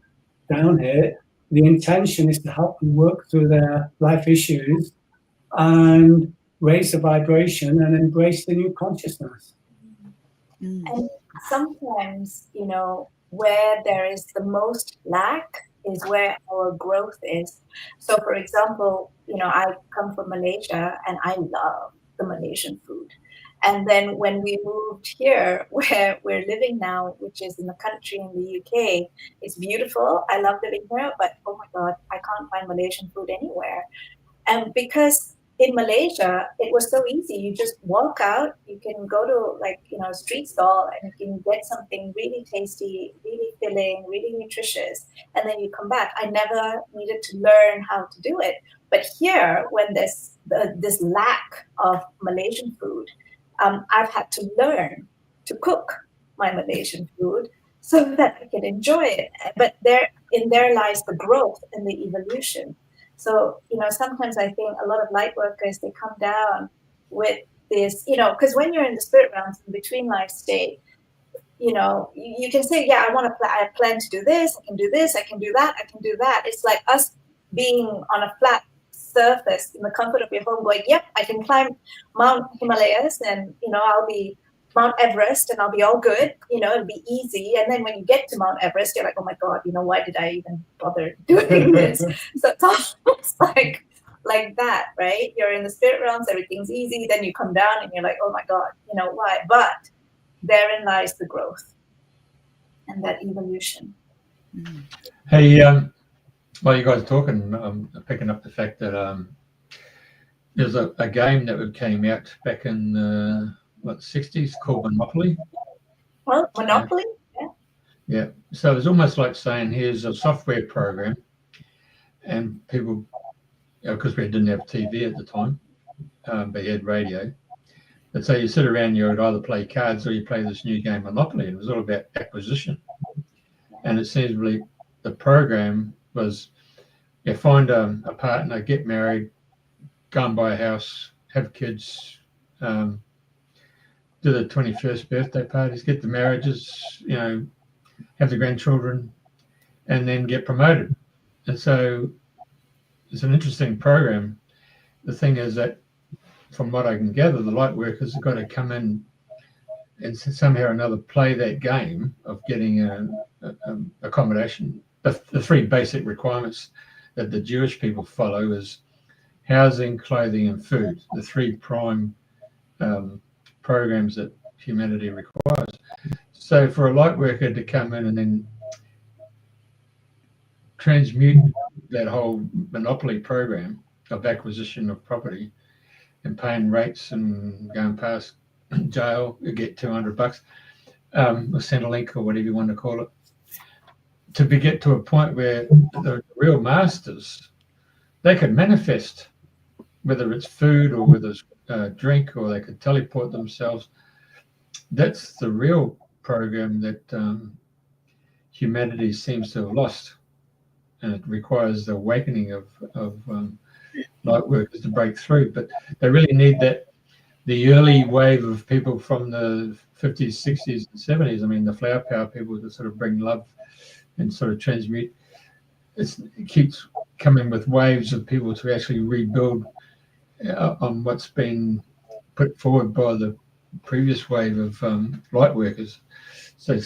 down here. The intention is to help them work through their life issues and raise the vibration and embrace the new consciousness. And sometimes, where there is the most lack is where our growth is. So, for example, I come from Malaysia and I love the Malaysian food. And then when we moved here, where we're living now, which is in the country in the UK, it's beautiful. I love living here, but oh my God, I can't find Malaysian food anywhere. And because in Malaysia, it was so easy. You just walk out, you can go to a street stall and you can get something really tasty, really filling, really nutritious. And then you come back. I never needed to learn how to do it. But here, when there's this lack of Malaysian food, I've had to learn to cook my Malaysian food so that I can enjoy it. But in there lies the growth and the evolution. So, sometimes I think a lot of light workers, they come down with this, because when you're in the spirit realms, in between life state, you can say, yeah, I plan to do this, I can do this, I can do that, I can do that. It's like us being on a flat surface in the comfort of your home going, yep, I can climb Mount Himalayas and, I'll be Mount Everest and I'll be all good, it'll be easy. And then when you get to Mount Everest, you're like, oh my God, why did I even bother doing this? So it's almost like that, right? You're in the spirit realms, everything's easy. Then you come down and you're like, oh my God, why? But therein lies the growth and that evolution. Hey, while you guys are talking, I'm picking up the fact that there's a game that came out back in the 60s called Monopoly. Well, Monopoly? Yeah. So it's almost like saying, here's a software program, and people, because we didn't have TV at the time, but you had radio. And so you sit around, you would either play cards or you play this new game Monopoly. It was all about acquisition. And it seems really the program was, you find a partner, get married, go and buy a house, have kids, do the 21st birthday parties, get the marriages, have the grandchildren, and then get promoted. And so it's an interesting program. The thing is that, from what I can gather, the light workers have got to come in and somehow or another play that game of getting accommodation. The three basic requirements that the Jewish people follow is housing, clothing, and food. The three prime programs that humanity requires. So for a light worker to come in and then transmute that whole monopoly program of acquisition of property and paying rates and going past jail, you get $200, or Centrelink or whatever you want to call it, to get to a point where the real masters, they could manifest, whether it's food or whether it's drink, or they could teleport themselves. That's the real program that humanity seems to have lost, and it requires the awakening of light workers to break through. But they really need the early wave of people from the 50s, 60s, and 70s. I mean, the flower power people to sort of bring love and sort of transmute. It keeps coming with waves of people to actually rebuild on what's been put forward by the previous wave of light workers. So you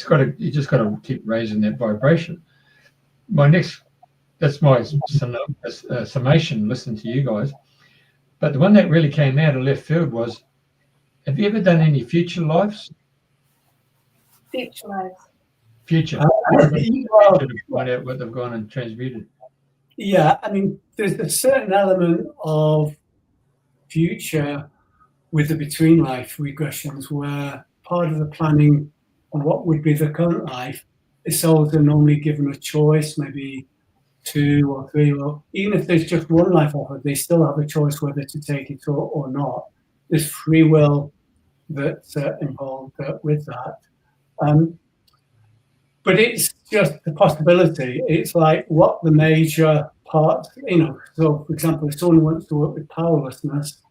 just got to keep raising that vibration. That's my summation, listening to you guys. But the one that really came out of left field was, have you ever done any future lives? Future lives. Future. To find out what they've gone and transmuted. Yeah, I mean, there's a certain element of future with the between life regressions where part of the planning on what would be the current life is souls are normally given a choice, maybe 2 or 3, or even if there's just one life offered, they still have a choice whether to take it or not. There's free will that's involved with that. But it's just the possibility. It's like what the major parts, so for example, if someone wants to work with powerlessness,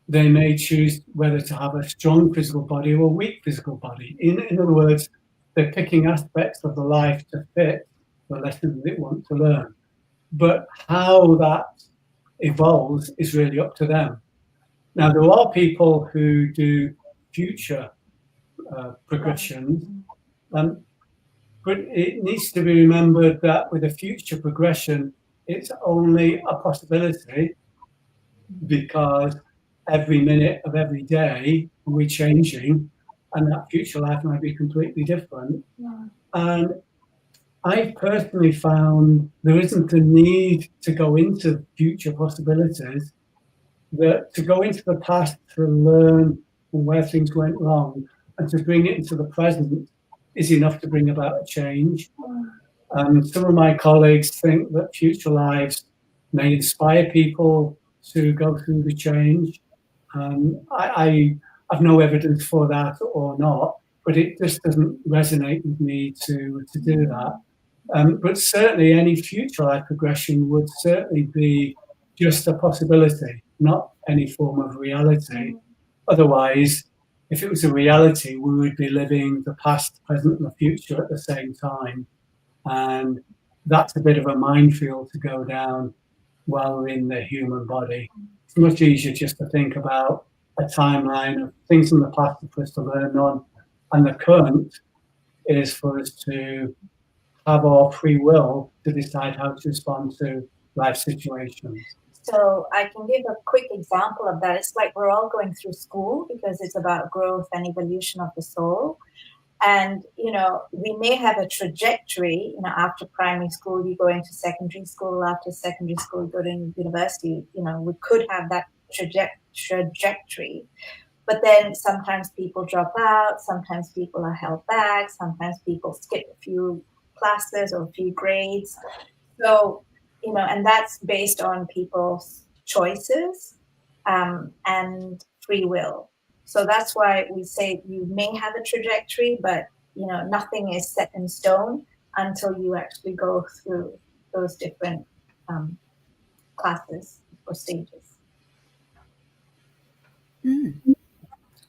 they may choose whether to have a strong physical body or a weak physical body. In other words, they're picking aspects of the life to fit the lessons they want to learn. But how that evolves is really up to them. Now, there are people who do future progressions, but it needs to be remembered that with a future progression, it's only a possibility, because every minute of every day we're changing, and that future life might be completely different. Yeah. And I personally found there isn't a need to go into future possibilities, that to go into the past to learn where things went wrong and to bring it into the present is enough to bring about a change. Some of my colleagues think that future lives may inspire people to go through the change. I have no evidence for that or not, but it just doesn't resonate with me to do that. But certainly any future life progression would certainly be just a possibility, not any form of reality. Otherwise, if it was a reality, we would be living the past, present, and the future at the same time. And that's a bit of a minefield to go down. while we're in the human body. It's much easier just to think about a timeline of things in the past for us to learn on, and the current is for us to have our free will to decide how to respond to life situations. So I can give a quick example of that. It's like we're all going through school because it's about growth and evolution of the soul. And, we may have a trajectory, after primary school, you go into secondary school, after secondary school, you go to university, we could have that trajectory. But then sometimes people drop out, sometimes people are held back, sometimes people skip a few classes or a few grades. So, and that's based on people's choices and free will. So that's why we say you may have a trajectory, but, nothing is set in stone until you actually go through those different classes or stages.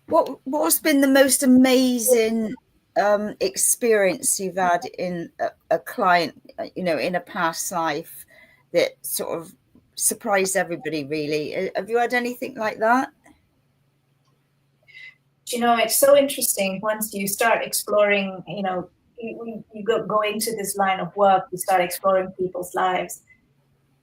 What's been the most amazing experience you've had in a client, in a past life that sort of surprised everybody, really? Have you had anything like that? It's so interesting once you start exploring, you go into this line of work, you start exploring people's lives.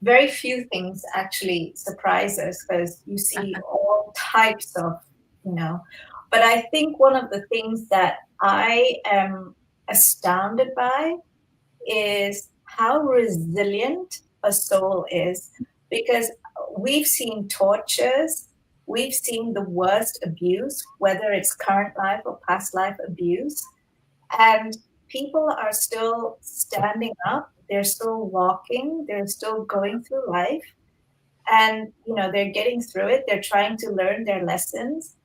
Very few things actually surprise us because you see all types of, but I think one of the things that I am astounded by is how resilient a soul is, because we've seen tortures, we've seen the worst abuse, whether it's current life or past life abuse, and people are still standing up, they're still walking, they're still going through life, and they're getting through it, they're trying to learn their lessons.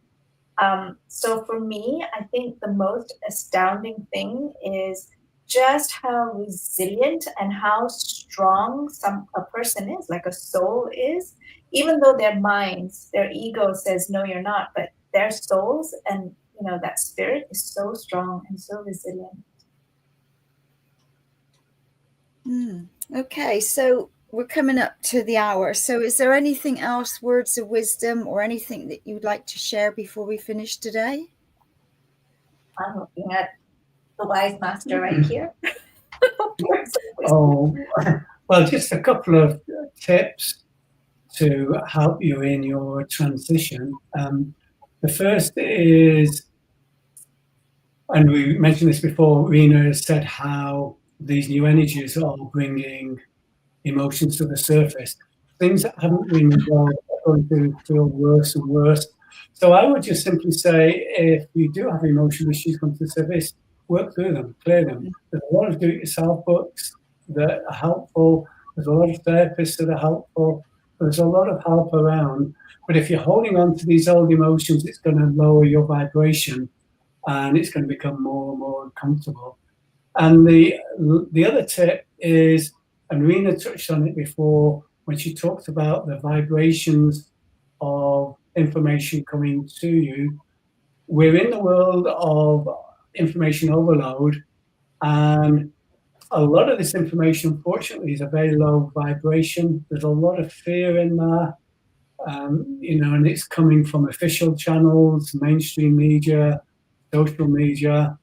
So for me, I think the most astounding thing is just how resilient and how strong a person is, like a soul is, even though their minds, their ego says, no, you're not, but their souls and, that spirit is so strong and so resilient. Okay, so we're coming up to the hour. So is there anything else, words of wisdom or anything that you'd like to share before we finish today? I'm looking at the wise master right here. Well, just a couple of tips to help you in your transition. The first is, and we mentioned this before, Reena has said how these new energies are bringing emotions to the surface. Things that haven't been resolved are going to feel worse and worse. So I would just simply say, if you do have emotional issues come to the surface, work through them, clear them. There's a lot of do-it-yourself books that are helpful. There's a lot of therapists that are helpful. There's a lot of help around. But if you're holding on to these old emotions, it's going to lower your vibration and it's going to become more and more uncomfortable. And the other tip is, and Reena touched on it before when she talked about the vibrations of information coming to you. We're in the world of information overload, and a lot of this information, unfortunately, is a very low vibration. There's a lot of fear in there, and it's coming from official channels, mainstream media, social media,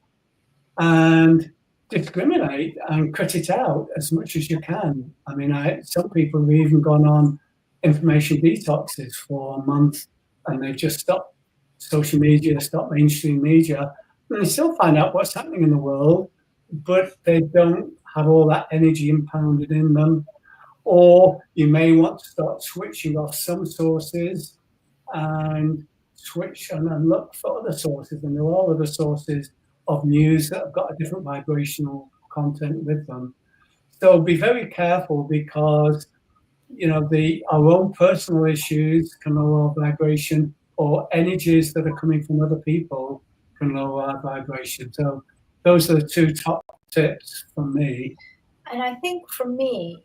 and discriminate and cut it out as much as you can. I mean, some people have even gone on information detoxes for a month, and they've just stopped social media, stopped mainstream media, and they still find out what's happening in the world, but they don't have all that energy impounded in them. Or you may want to start switching off some sources and switch and look for other sources, and there are other sources of news that have got a different vibrational content with them. So be very careful, because our own personal issues can lower our vibration, or energies that are coming from other people can lower our vibration. So those are the two top tips from me. And I think for me,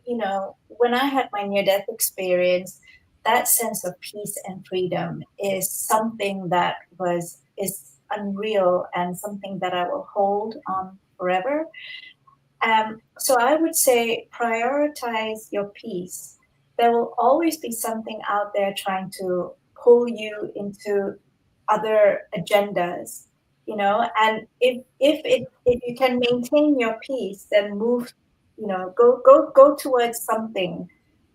when I had my near-death experience, that sense of peace and freedom is something that is unreal and something that I will hold on forever. So I would say prioritize your peace, there will always be something out there trying to pull you into other agendas, you know. And if you can maintain your peace, then move, you know, go towards something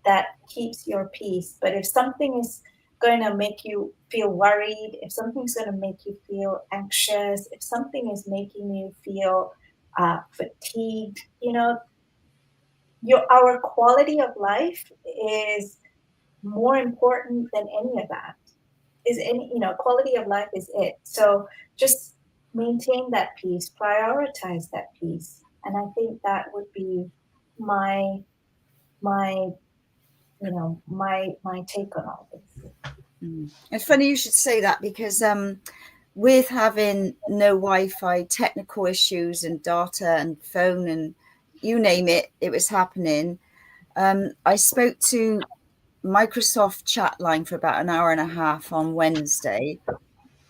that keeps your peace. But if something is going to make you feel worried, if something's going to make you feel anxious, if something is making you feel fatigued, you know, our quality of life is more important than any of that. Quality of life is it. So just maintain that peace, prioritize that peace. And I think that would be my take on all this. It's funny you should say that, because with having no Wi-Fi, technical issues and data and phone and you name it, it was happening. I spoke to Microsoft chat line for about an hour and a half on Wednesday.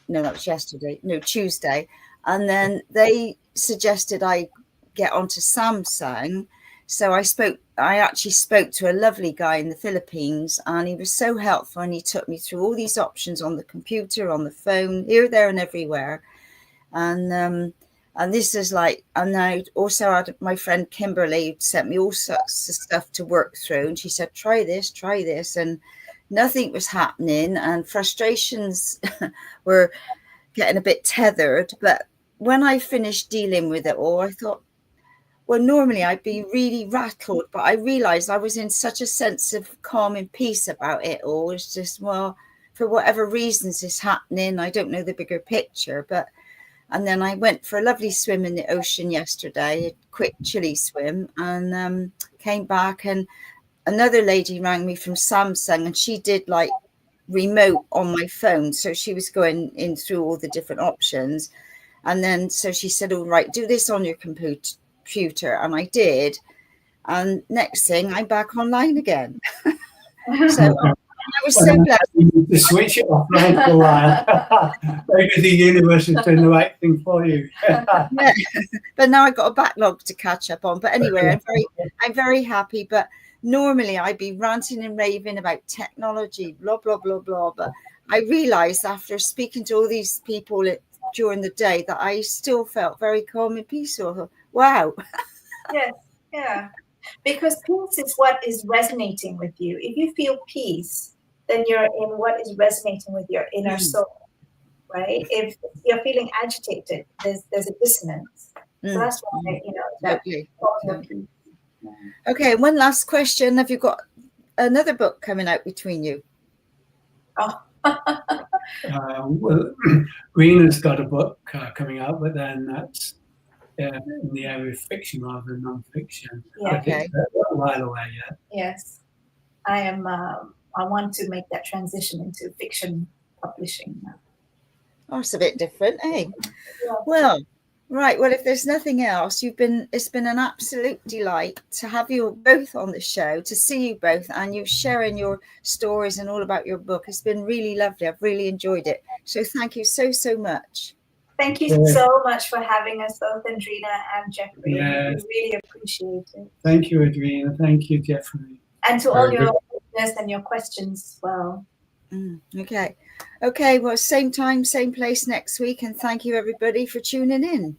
No, that was yesterday. No, Tuesday. And then they suggested I get onto Samsung. So I actually spoke to a lovely guy in the Philippines, and he was so helpful, and he took me through all these options on the computer, on the phone, here, there, and everywhere. And this is like, and I also had my friend Kimberly sent me all sorts of stuff to work through, and she said, try this, and nothing was happening, and frustrations were getting a bit tethered. But when I finished dealing with it all, I thought, well, normally I'd be really rattled, but I realized I was in such a sense of calm and peace about it all. It's just, well, for whatever reasons it's happening, I don't know the bigger picture. But and then I went for a lovely swim in the ocean yesterday, a quick chilly swim, and came back, and another lady rang me from Samsung, and she did like remote on my phone. So she was going in through all the different options. And then so she said, all right, do this on your computer. And I did. And next thing, I'm back online again. So I was so glad. You need to switch it offline for a while. Maybe the universe is doing the right thing for you. Yeah. But now I've got a backlog to catch up on. But anyway, I'm very happy. But normally I'd be ranting and raving about technology, blah, blah, blah, blah. But I realized after speaking to all these people during the day that I still felt very calm and peaceful. Wow. Yes, yeah. Because peace is what is resonating with you. If you feel peace, then you're in what is resonating with your inner soul, right? If you're feeling agitated, there's a dissonance. So that's why, that Totally. peace. Yeah. Okay, one last question. Have you got another book coming out between you? Oh. Well, Reena's got a book coming out, but then that's in the area of fiction rather than non-fiction. Yeah. Okay. It's a while away yet. Yes, I am. I want to make that transition into fiction publishing now. Oh, it's a bit different, eh? Yeah. Well, right. Well, if there's nothing else, it's been an absolute delight to have you both on the show, to see you both, and you sharing your stories and all about your book. It's been really lovely. I've really enjoyed it. So thank you so much. Thank you so much for having us both, Andrena and Jeffrey. Yes. We really appreciate it. Thank you, Andrena. Thank you, Jeffrey. And to all your listeners and your questions as well. Okay. Well, same time, same place next week. And thank you, everybody, for tuning in.